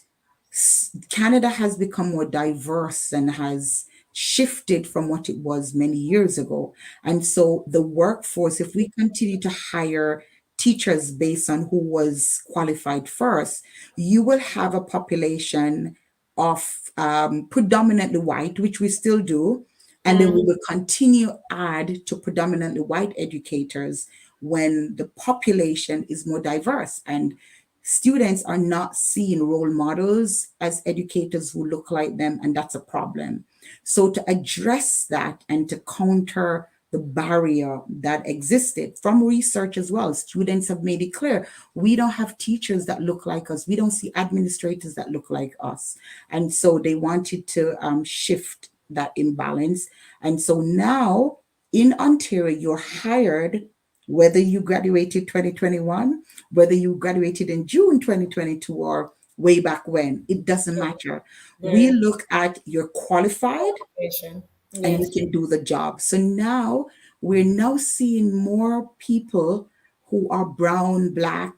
Canada has become more diverse and has shifted from what it was many years ago. And so the workforce, if we continue to hire teachers based on who was qualified first, you will have a population of predominantly white, which we still do. And then we Mhm. will continue add to predominantly white educators when the population is more diverse. And students are not seeing role models as educators who look like them, and that's a problem. So, to address that and to counter the barrier that existed from research as well, students have made it clear we don't have teachers that look like us, we don't see administrators that look like us. And so, they wanted to shift that imbalance. And so now in Ontario, you're hired whether you graduated 2021, whether you graduated in June 2022 or way back when, it doesn't matter. We Very look at you're qualified qualification. and you Yes. can do the job. So now we're now seeing more people who are brown, black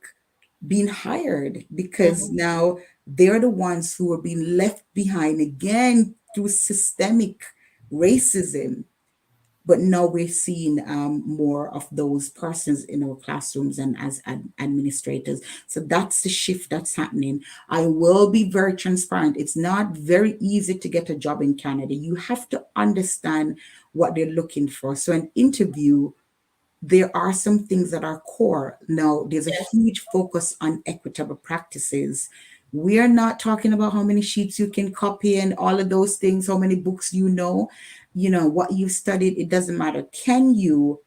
being hired because Mhm. now they're the ones who are being left behind again through systemic racism. But now we're seeing more of those persons in our classrooms and as administrators. So that's the shift that's happening. I will be very transparent. It's not very easy to get a job in Canada. You have to understand what they're looking for. So an interview there are some things that are core. Now, there's a Yes. huge focus on equitable practices. We are not talking about how many sheets you can copy and all of those things, how many books you know, what you've studied, it doesn't matter. Can you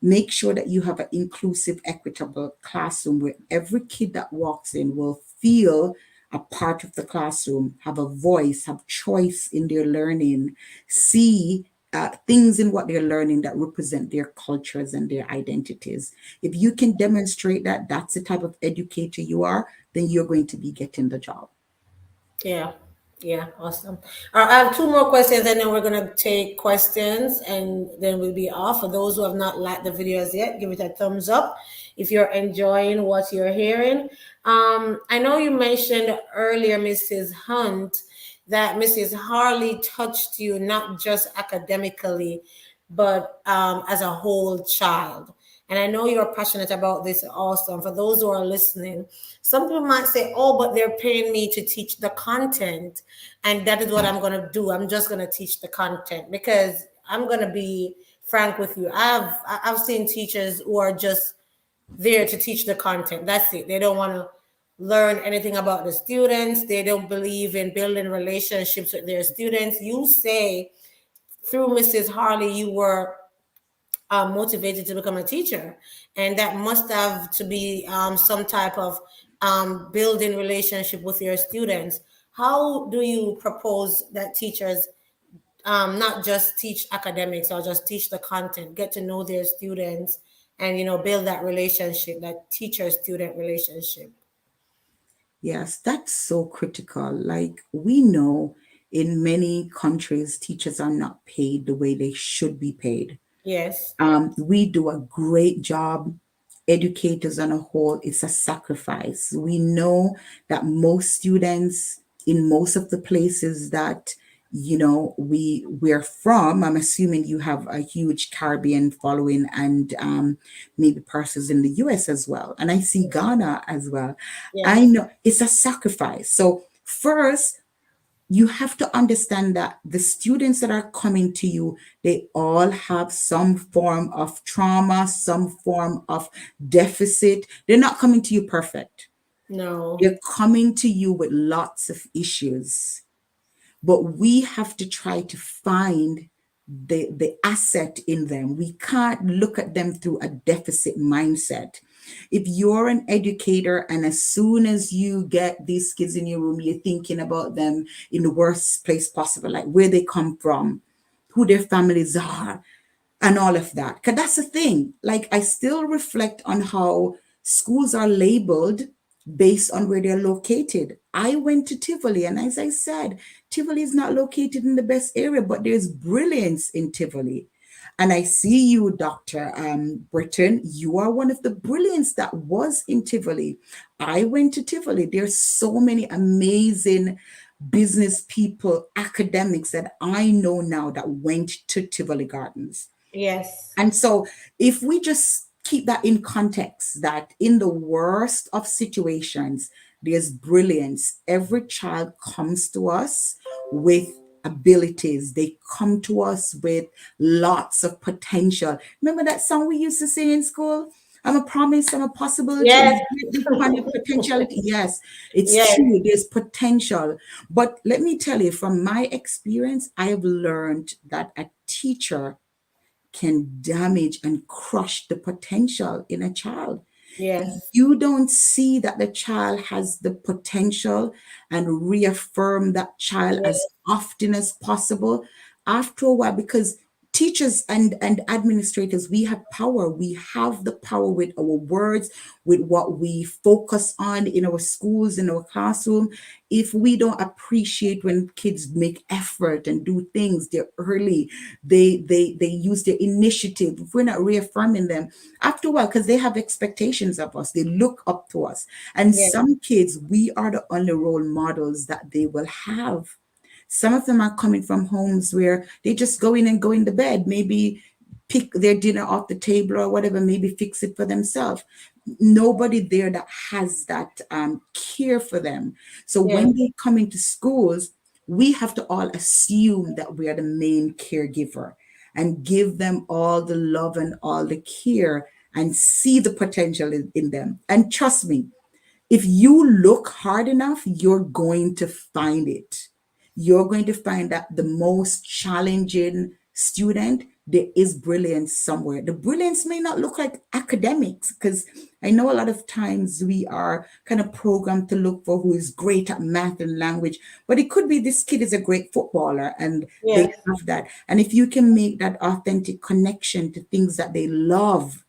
make sure that you have an inclusive, equitable classroom where every kid that walks in will feel a part of the classroom, have a voice, have choice in their learning, see things in what they're learning that represent their cultures and their identities. If you can demonstrate that that's the type of educator you are, then you're going to be getting the job. Yeah. Yeah. Awesome. I have two more questions, and then we're gonna take questions, and then we'll be off. For those who have not liked the videos yet, give it a thumbs up if you're enjoying what you're hearing. I know you mentioned earlier, Mrs. Hunt, that Mrs. Harley touched you not just academically, but as a whole child. And I know you're passionate about this also. And for those who are listening, some people might say, oh, but they're paying me to teach the content. And that is what I'm going to do. I'm just going to teach the content, because I'm going to be frank with you. I've seen teachers who are just there to teach the content. That's it. They don't want to learn anything about the students. They don't believe in building relationships with their students. You say through Mrs. Harley, you were motivated to become a teacher, and that must have to be some type of building relationship with your students. How do you propose that teachers not just teach academics or just teach the content, get to know their students, and build that relationship, that teacher student relationship? Yes, that's so critical. Like we know in many countries, teachers are not paid the way they should be paid. Yes. We do a great job. Educators on a whole, it's a sacrifice. We know that most students in most of the places that we're from, I'm assuming you have a huge Caribbean following and maybe persons in the US as well. And I see Ghana as well. I Yes. know it's a sacrifice. So first, you have to understand that the students that are coming to you, they all have some form of trauma, some form of deficit. They're not coming to you perfect. No. They're coming to you with lots of issues. But we have to try to find the asset in them. We can't look at them through a deficit mindset. If you're an educator and as soon as you get these kids in your room, you're thinking about them in the worst place possible, like where they come from, who their families are, and all of that. Because that's the thing. Like, I still reflect on how schools are labeled based on where they're located. I went to Tivoli, and as I said, Tivoli is not located in the best area, but there's brilliance in Tivoli. And I see you, Dr. Britton. You are one of the brilliance that was in Tivoli. I went to Tivoli. There's so many amazing business people, academics that I know now that went to Tivoli Gardens. Yes. And so, if we just keep that in context, that in the worst of situations, there's brilliance. Every child comes to us with abilities, they come to us with lots of potential. Remember that song we used to sing in school? I'm a promise, I'm a possibility, and Yes. a great big kind of potentiality. Yes, it's Yes. true, there's potential. But let me tell you, from my experience, I have learned that a teacher can damage and crush the potential in a child. Yes. You don't see that the child has the potential and reaffirm that child as Yes. often as possible after a while, because teachers and administrators, we have power. We have the power with our words, with what we focus on in our schools, in our classroom. If we don't appreciate when kids make effort and do things, they're early, they use their initiative, if we're not reaffirming them after a while, because they have expectations of us, they look up to us. And Yes. some kids, we are the only role models that they will have. Some of them are coming from homes where they just go in and go in the bed, maybe pick their dinner off the table or whatever, maybe fix it for themselves. Nobody there that has that care for them. So Yes. when they come into schools, we have to all assume that we are the main caregiver. and give them all the love and all the care and see the potential in them. And trust me, if you look hard enough, you're going to find it. You're going to find that the most challenging student, there is brilliance somewhere. The brilliance may not look like academics, because I know a lot of times we are kind of programmed to look for who is great at math and language, but it could be this kid is a great footballer and they Yes. have that. And if you can make that authentic connection to things that they love,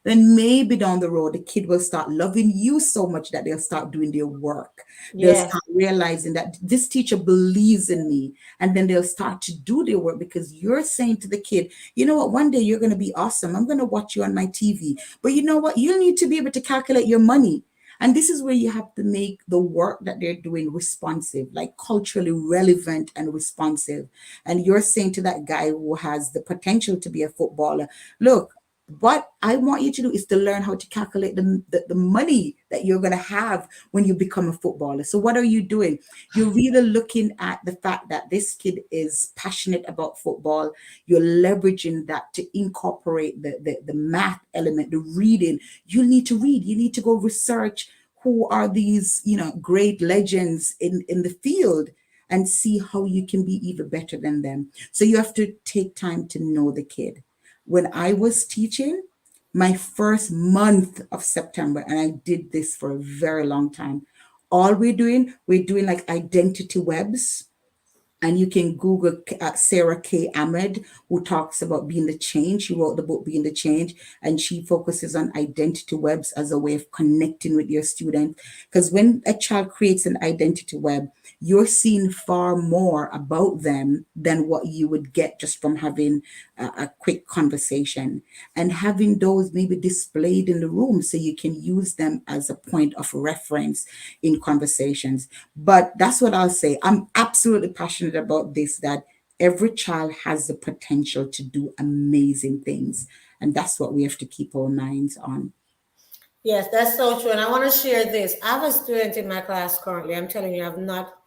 then maybe down the road the kid will start loving you so much that they'll start doing their work. They'll Yes. start realizing that this teacher believes in me, and then they'll start to do their work because you're saying to the kid, you know what, one day you're going to be awesome, I'm going to watch you on my TV, but you know what, you need to be able to calculate your money. And this is where you have to make the work that they're doing responsive, like culturally relevant and responsive. And you're saying to that guy who has the potential to be a footballer, look, what I want you to do is to learn how to calculate the money that you're going to have when you become a footballer. So what are you doing? You're really looking at the fact that this kid is passionate about football. You're leveraging that to incorporate the math element, the reading. You need to read. You need to go research who are these, great legends in the field, and see how you can be even better than them. So you have to take time to know the kid. When I was teaching, my first month of September, and I did this for a very long time, all we're doing like identity webs. And you can Google Sarah K. Ahmed, who talks about being the change. She wrote the book Being the Change, and she focuses on identity webs as a way of connecting with your student. Because when a child creates an identity web, you're seeing far more about them than what you would get just from having a quick conversation, and having those maybe displayed in the room so you can use them as a point of reference in conversations. But that's what I'll say. I'm absolutely passionate about this, that every child has the potential to do amazing things. And that's what we have to keep our minds on. Yes, that's so true. And I want to share this. I have a student in my class currently. I'm telling you, I've not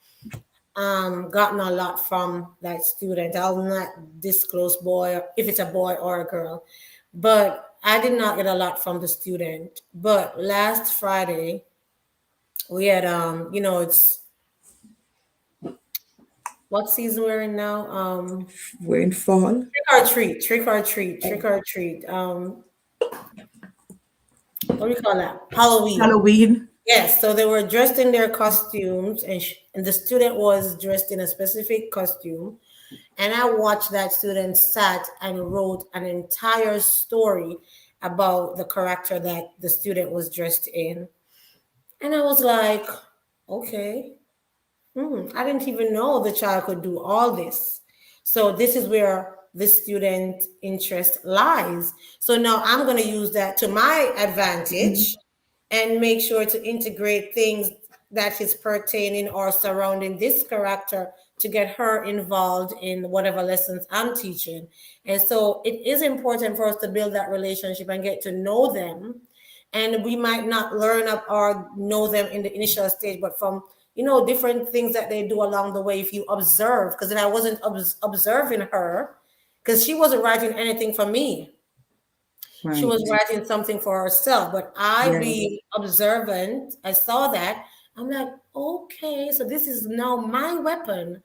gotten a lot from that student. I'll not disclose boy if it's a boy or a girl, but I did not get a lot from the student. But last Friday we had it's what season we're in now? We're in fall. Trick or treat, trick or treat, trick or treat. What do you call that? Halloween. Halloween. Yes, so they were dressed in their costumes, and the student was dressed in a specific costume. And I watched that student sat and wrote an entire story about the character that the student was dressed in. And I was like, okay, I didn't even know the child could do all this. So this is where the student interest lies. So now I'm going to use that to my advantage and make sure to integrate things that is pertaining or surrounding this character to get her involved in whatever lessons I'm teaching. And so it is important for us to build that relationship and get to know them. And we might not learn up or know them in the initial stage, but from different things that they do along the way, if you observe, because if I wasn't observing her, because she wasn't writing anything for me, she was Right. writing something for herself, but I Yes. being observant, I saw that. I'm like, okay, so this is now my weapon.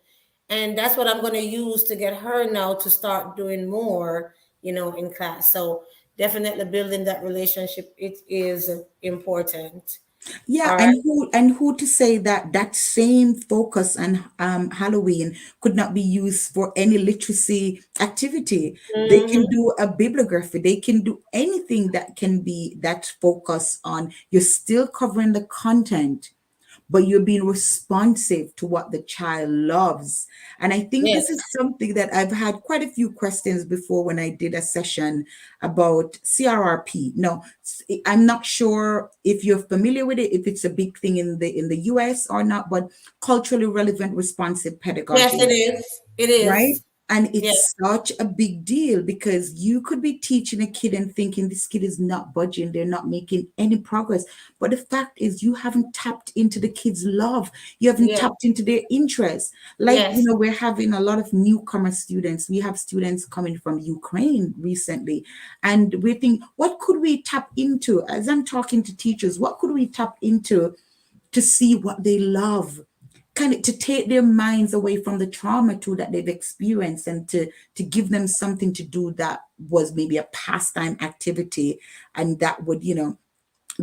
And that's what I'm going to use to get her now to start doing more, in class. So definitely building that relationship, it is important. Yeah, All right. and who to say that that same focus on Halloween could not be used for any literacy activity? They can Mhm. do a bibliography. They can do anything that can be that focus on. You're still covering the content, but you're being responsive to what the child loves. And I think this Yes. is something that I've had quite a few questions before when I did a session about CRRP. No, I'm not sure if you're familiar with it, if it's a big thing in the US or not, but culturally relevant responsive Yes, it pedagogy, is. It right? is. And Yeah. it's such a big deal because you could be teaching a kid and thinking this kid is not budging, they're not making any progress. But the fact is, you haven't tapped into the kids' love, you haven't Yeah. tapped into their interests. Like, Yes. we're having a lot of newcomer students. We have students coming from Ukraine recently, and we think, what could we tap into? As I'm talking to teachers, what could we tap into to see what they love, kind of to take their minds away from the trauma too that they've experienced, and to give them something to do that was maybe a pastime activity, and that would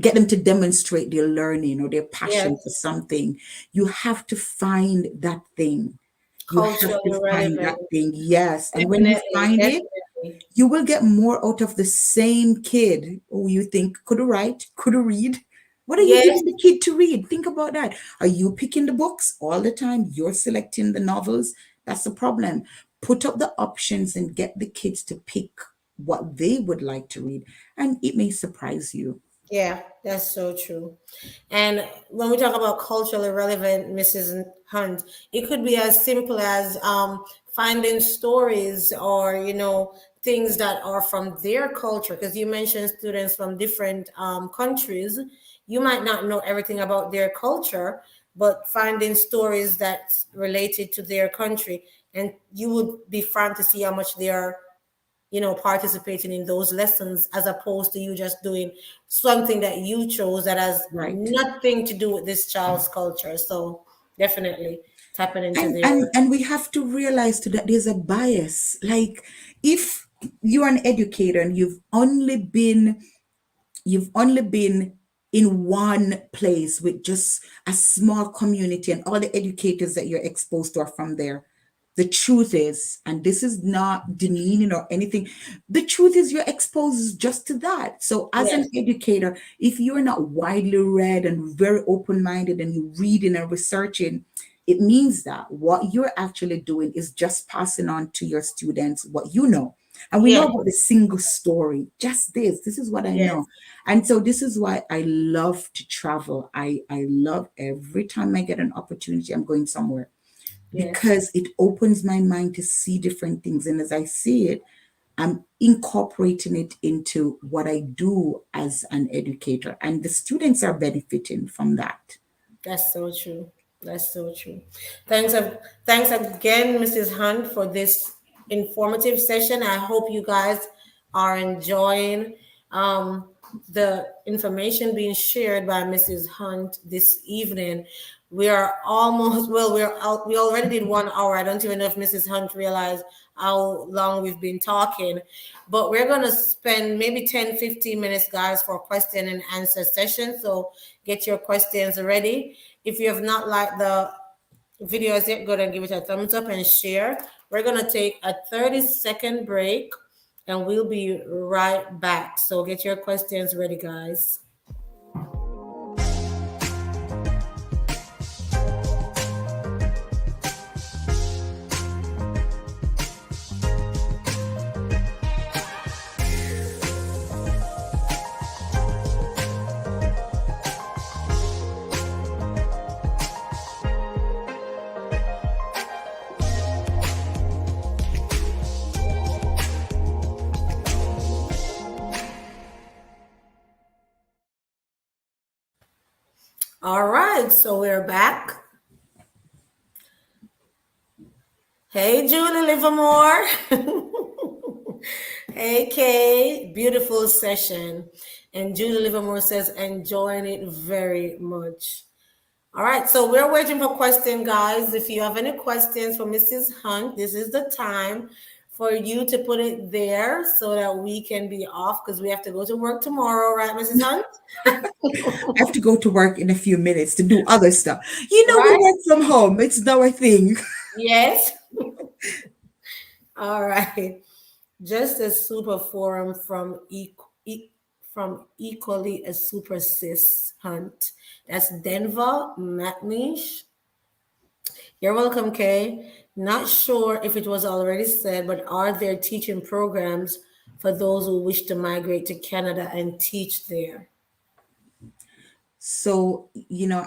get them to demonstrate their learning or their passion for Yes. something. You have to find that thing. You have to Culturally find relevant. that thing, yes. And when you Definitely. find it, Definitely. you will get more out of the same kid who you think could write, could read. What are you Yes. giving the kid to read? Think about that. Are you picking the books all the time? You're selecting the novels. That's the problem. Put up the options and get the kids to pick what they would like to read, and it may surprise you. Yeah, that's so true. And when we talk about culturally relevant, Mrs. Hunt, it could be as simple as finding stories or, things that are from their culture. Because you mentioned students from different countries. You might not know everything about their culture, but finding stories that's related to their country. And you would be fun to see how much they are participating in those lessons as opposed to you just doing something that you chose that has Right. nothing to do with this child's culture. So definitely tapping into and their and and we have to realize too that there's a bias. Like, if you're an educator and you've only been in one place with just a small community, and all the educators that you're exposed to are from there. The truth is, and this is not demeaning or anything, the truth is you're exposed just to that. So as yes, an educator, if you're not widely read and very open-minded and you're reading and researching, it means that what you're actually doing is just passing on to your students what you know. And we know yes, about the single story, just this is what I yes, know. And so this is why I love to travel. I love every time I get an opportunity, I'm going somewhere, yes, because it opens my mind to see different things. And as I see it, I'm incorporating it into what I do as an educator. And the students are benefiting from that. that's so true. That's so true. Thanks again, Mrs. Hunt, for this informative session. I hope you guys are enjoying um, the information being shared by Mrs. Hunt this evening. We are almost, well, we're out, we already did 1 hour. I don't even know if Mrs. Hunt realized how long we've been talking, but we're going to spend maybe 10-15 minutes, guys, for question and answer session. So get your questions ready. If you have not liked the video as yet, go ahead and give it a thumbs up and share. We're going to take a 30-second break and we'll be right back. So get your questions ready, guys. All right, so we're back. Hey, Julie Livermore. Hey, Kay. Beautiful session. And Julie Livermore says, enjoying it very much. All right, so we're waiting for questions, guys. If you have any questions for Mrs. Hunt, this is the time for you to put it there so that we can be off because we have to go to work tomorrow, right, Mrs. Hunt? I have to go to work in a few minutes to do other stuff. We Right? work from home. It's now a thing. Yes. All right. Just a super forum from equally a super sis Hunt. That's Denver, McNish. You're welcome, Kay. Not sure if it was already said, but are there teaching programs for those who wish to migrate to Canada and teach there? So,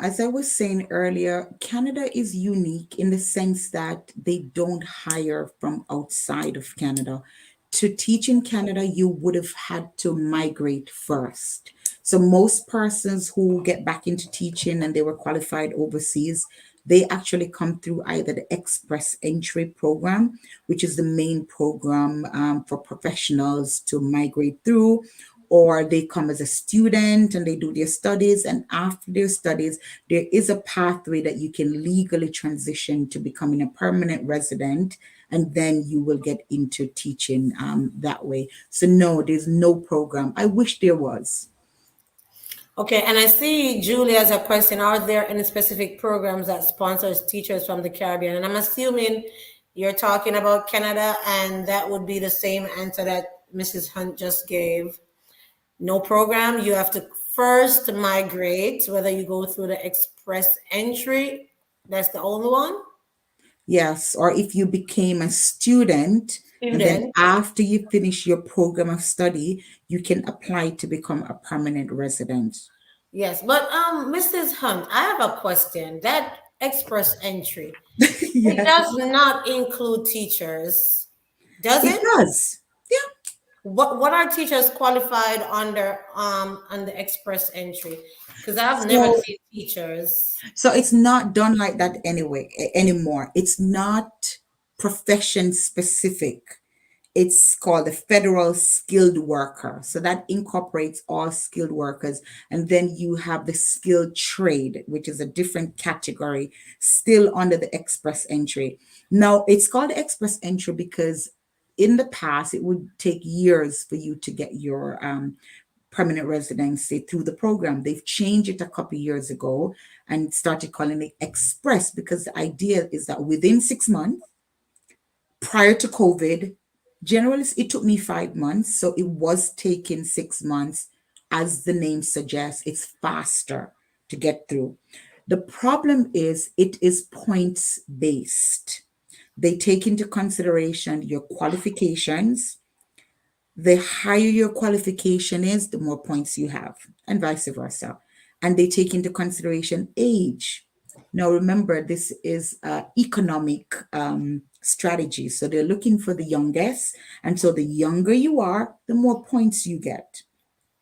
as I was saying earlier, Canada is unique in the sense that they don't hire from outside of Canada. To teach in Canada, you would have had to migrate first. So, most persons who get back into teaching and they were qualified overseas, they actually come through either the Express Entry program, which is the main program for professionals to migrate through, or they come as a student and they do their studies. And after their studies, there is a pathway that you can legally transition to becoming a permanent resident. And then you will get into teaching that way. So, no, there's no program. I wish there was. Okay, and I see Julie has a question. Are there any specific programs that sponsors teachers from the Caribbean? And I'm assuming you're talking about Canada, and that would be the same answer that Mrs. Hunt just gave. No program. You have to first migrate, whether you go through the express entry. That's the only one. Yes, or if you became a student, and then Student. after you finish your program of study, you can apply to become a permanent resident. Yes, but Mrs. Hunt, I have a question. That express entry, it Yeah, does not include teachers, does it it? does. What are teachers qualified under express entry? Because I've never So seen teachers. So it's not done like that anyway anymore. It's not profession specific. It's called the federal skilled worker. So that incorporates all skilled workers. And then you have the skilled trade, which is a different category, still under the express entry. Now, it's called express entry because in the past, it would take years for you to get your permanent residency through the program. They've changed it a couple of years ago and started calling it express because the idea is that within 6 months, prior to COVID, generally it took me 5 months. So it was taking 6 months. As the name suggests, it's faster to get through. The problem is it is points based. They take into consideration your qualifications. The higher your qualification is, the more points you have, and vice versa. And they take into consideration age. Now, remember, this is economic strategy. So they're looking for the youngest. And so the younger you are, the more points you get.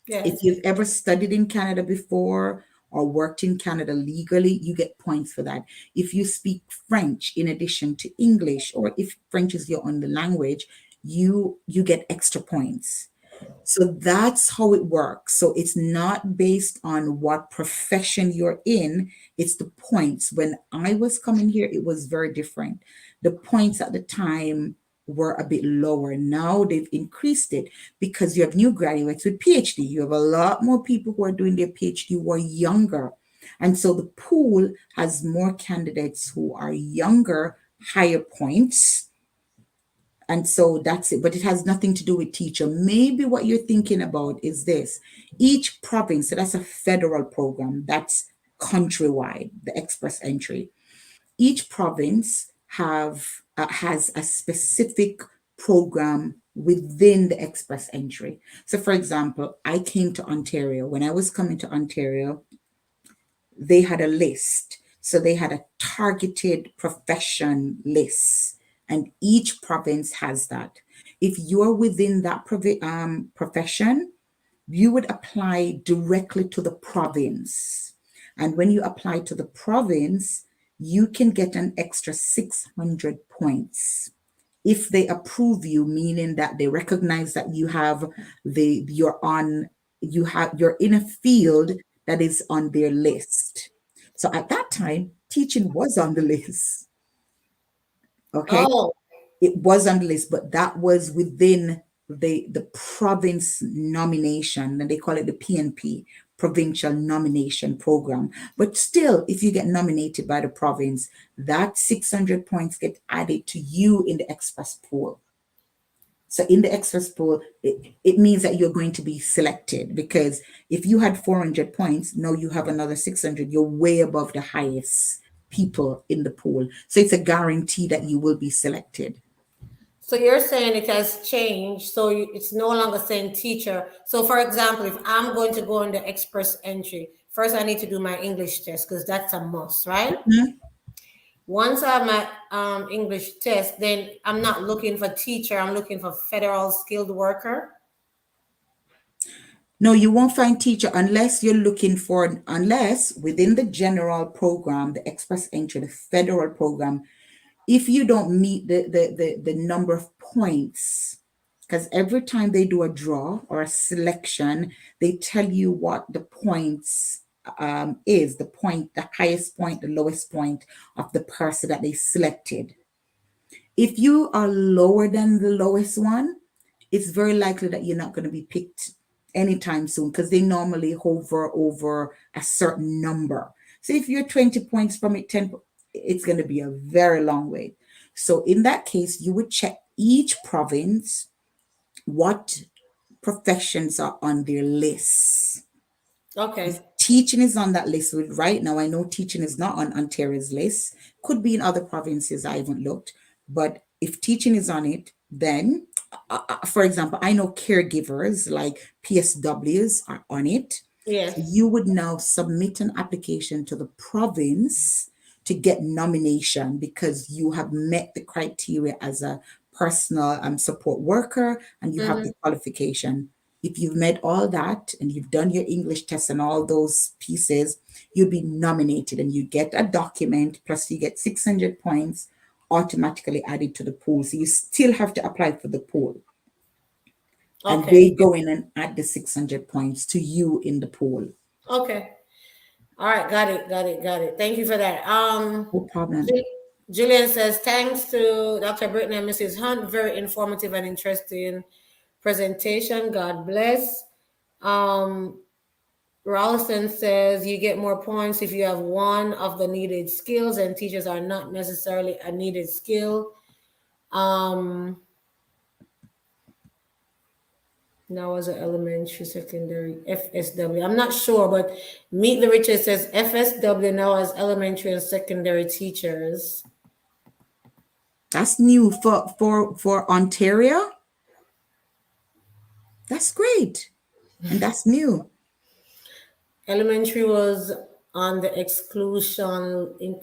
If Yes. you've ever studied in Canada before or worked in Canada legally, you get points for that. If you speak French in addition to English, or if French is your only language, you get extra points. So that's how it works. So it's not based on what profession you're in, it's the points. When I was coming here, it was very different. The points at the time were a bit lower. Now they've increased it because you have new graduates with PhD. You have a lot more people who are doing their PhD who are younger. And so the pool has more candidates who are younger, higher points, and so that's it. But it has nothing to do with teacher. Maybe what you're thinking about is this. Each province, so that's a federal program, that's countrywide, the express entry. Each province has a specific program within the express entry. So for example, I came to Ontario. When I was coming to Ontario, they had a list. So they had a targeted profession list, and each province has that. If you're within that profession, you would apply directly to the province. And when you apply to the province, you can get an extra 600 points if they approve you, meaning that they recognize that you have you're on, you're in a field that is on their list. So at that time, teaching was on the list. Okay, Oh, it was on the list, but that was within the province nomination, and they call it the PNP, provincial nomination program. But still, if you get nominated by the province, that 600 points get added to you in the express pool. So in the express pool, it means that you're going to be selected, because if you had 400 points, now you have another 600. You're way above the highest people in the pool. So it's a guarantee that you will be selected. so you're saying it has changed. So it's no longer saying teacher. So for example, if I'm going to go on the express entry, first I need to do my English test because that's a must, right? Mhm. Once I have my English test, then I'm not looking for teacher. I'm looking for federal skilled worker. No, you won't find teacher unless you're looking for, unless within the general program, the express entry, the federal program, if you don't meet the number of points, because every time they do a draw or a selection, they tell you what the points is, the point, the highest point, the lowest point of the person that they selected. If you are lower than the lowest one, it's very likely that you're not going to be picked anytime soon because they normally hover over a certain number. So if you're 20 points from it, 10, it's going to be a very long way. So in that case, you would check each province what professions are on their list. If Okay. teaching is on that list, right now, I know teaching is not on Ontario's list. Could be in other provinces. I haven't looked, but if teaching is on it, then, for example, I know caregivers like PSWs are on it. So Yes. you would now submit an application to the province to get nomination because you have met the criteria as a personal support worker and you have Mm-hmm. the qualification. If you've met all that and you've done your English test and all those pieces, you'll be nominated and you get a document, plus you get 600 points automatically added to the pool. So you still have to apply for the pool. And Okay. they go in and add the 600 points to you in the pool. Okay. All right. Got it. Got it. Got it. Thank you for that. No problem. Ju- Julian says thanks to Dr. Brittany and Mrs. Hunt. Very informative and interesting presentation. God bless. Um, Ralston says you get more points if you have one of the needed skills, and teachers are not necessarily a needed skill. Um, Now was an elementary, secondary, FSW. I'm not sure, but Meet the Richard says FSW now as elementary and secondary teachers. That's new for Ontario. That's great. And that's new. Elementary was on the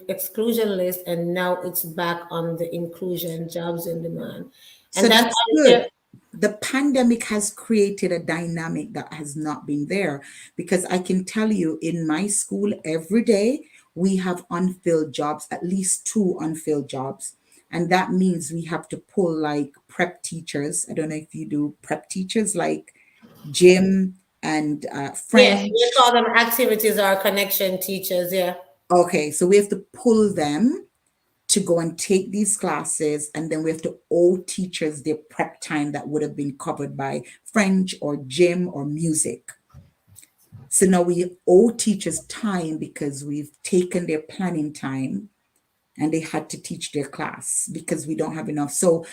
exclusion list, and now it's back on the inclusion jobs in demand. So And that's that's good. The pandemic has created a dynamic that has not been there because I can tell you in my school every day we have unfilled jobs, at least two unfilled jobs. And that means we have to pull like prep teachers. I don't know if you do prep teachers like gym and yes, we French. call them activities or connection teachers. Yeah. Okay, so we have to pull them to go and take these classes, and then we have to owe teachers their prep time that would have been covered by French or gym or music. So now we owe teachers time because we've taken their planning time and they had to teach their class because we don't have enough. So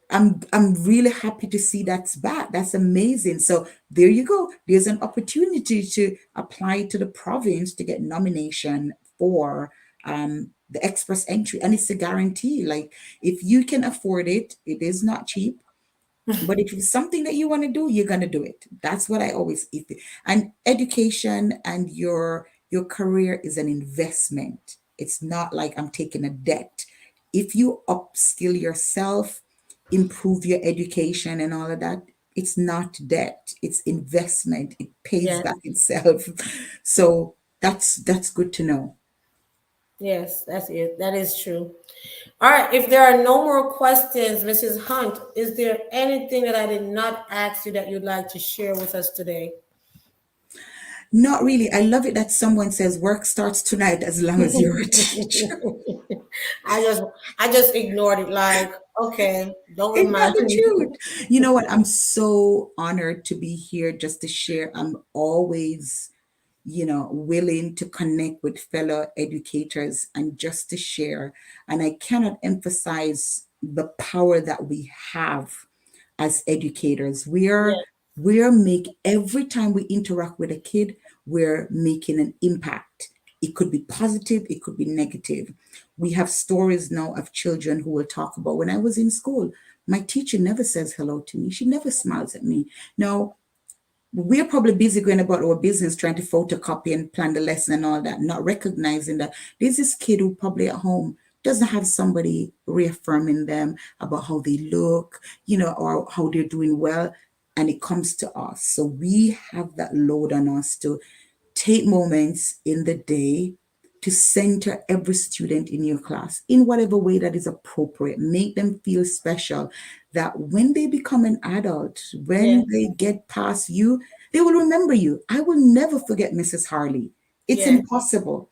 I'm really happy to see that's back. That's amazing. So there you go. There's an opportunity to apply to the province to get nomination for the express entry, and it's a guarantee. Like if you can afford it, it is not cheap. But if it's something that you want to do, you're gonna do it. That's what I always if and education and your career is an investment. It's not like I'm taking a debt. If you upskill yourself, improve your education and all of that, it's not debt, it's investment. It pays Yes. back itself. So that's good to know. Yes, that's it. That is true. All right. If there are no more questions, Mrs. Hunt, is there anything that I did not ask you that you'd like to share with us today? Not really. I love it that someone says work starts tonight as long as you're a teacher. I just I just ignored it like, okay, don't Isn't that remind the me. truth? You know what? I'm so honored to be here just to share. I'm always, willing to connect with fellow educators and just to share. And I cannot emphasize the power that we have as educators. We're make every time we interact with a kid, we're making an impact. It could be positive, it could be negative. We have stories now of children who will talk about when I was in school, my teacher never says hello to me. She never smiles at me. Now, we're probably busy going about our business trying to photocopy and plan the lesson and all that, not recognizing that there's this kid who probably at home doesn't have somebody reaffirming them about how they look, or how they're doing well. And it comes to us. So we have that load on us to take moments in the day to center every student in your class in whatever way that is appropriate. Make them feel special, that when they become an adult, Yes, when they get past you, they will remember you. I will never forget Mrs. Harley. It's yes, impossible.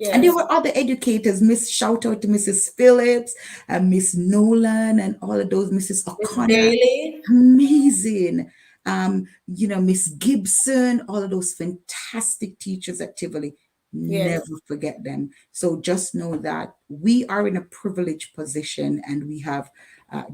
And there yes. were other educators, Miss Shout out to Mrs. Phillips and Miss Nolan and all of those, Mrs. Miss O'Connor, Bailey. amazing. Miss Gibson, all of those fantastic teachers at Tivoli. Yes, Never forget them. So just know that we are in a privileged position and we have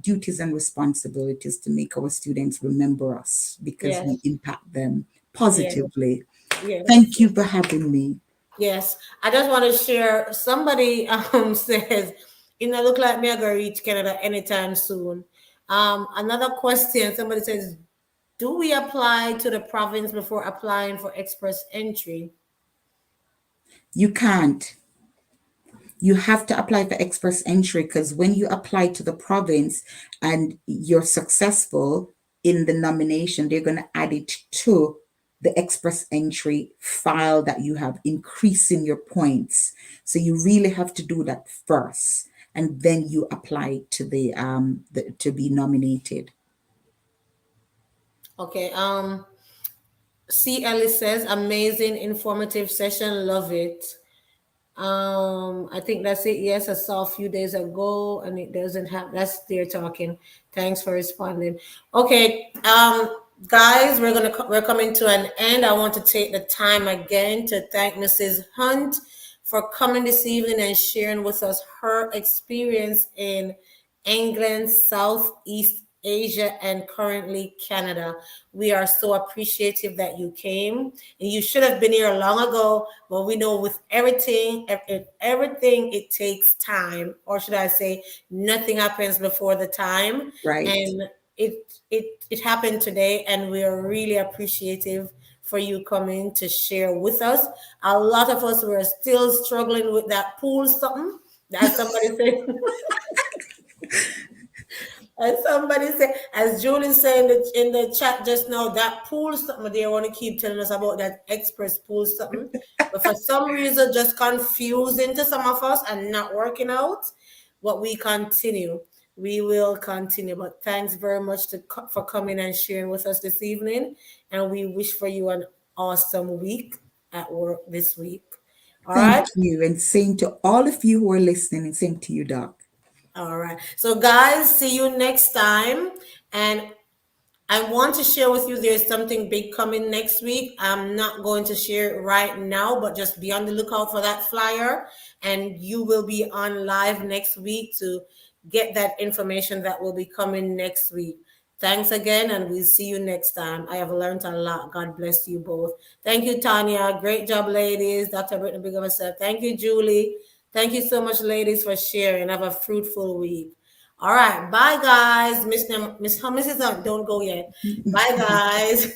duties and responsibilities to make our students remember us because we yes, impact them yes, positively. yes. Thank you for having me. Yes, I just want to share. Somebody says, look like me I gonna reach Canada anytime soon. Another question. Somebody says, do we apply to the province before applying for express entry? You can't. You have to apply for express entry because when you apply to the province and you're successful in the nomination, they're going to add it to the express entry file that you have, increasing your points. So you really have to do that first, and then you apply to to be nominated. Okay. C. Ellis says, amazing, informative session. Love it. I think that's it. Yes, I saw a few days ago, and it doesn't have. That's their talking. Thanks for responding. Okay, guys, we're coming to an end. I want to take the time again to thank Mrs. Hunt for coming this evening and sharing with us her experience in England, Southeast Asia, and currently Canada. We are so appreciative that you came, and you should have been here long ago. But we know with everything it takes time, or should I say, nothing happens before the time, Right. and it it happened today, and we are really appreciative for you coming to share with us. A lot of us were still struggling with that pool something that somebody said. And somebody said, as Julie said in the chat just now, that pool something they want to keep telling us about that express pool something. But for some reason, just confusing to some of us and not working out. But we continue. We will continue. But thanks very much for coming and sharing with us this evening. And we wish for you an awesome week at work this week. All Thank right. you. And same to all of you who are listening, and same to you, Doc. All right. So, guys, see you next time. And I want to share with you there's something big coming next week. I'm not going to share it right now, but just be on the lookout for that flyer. And you will be on live next week to get that information that will be coming next week. Thanks again, and we'll see you next time. I have learned a lot. God bless you both. Thank you, Tanya. Great job, ladies. Dr. Brittany Big of herself. Thank you, Julie. Thank you so much, ladies, for sharing. Have a fruitful week. All right. Bye, guys. Miss Mrs. Hunt, don't go yet. Bye, guys.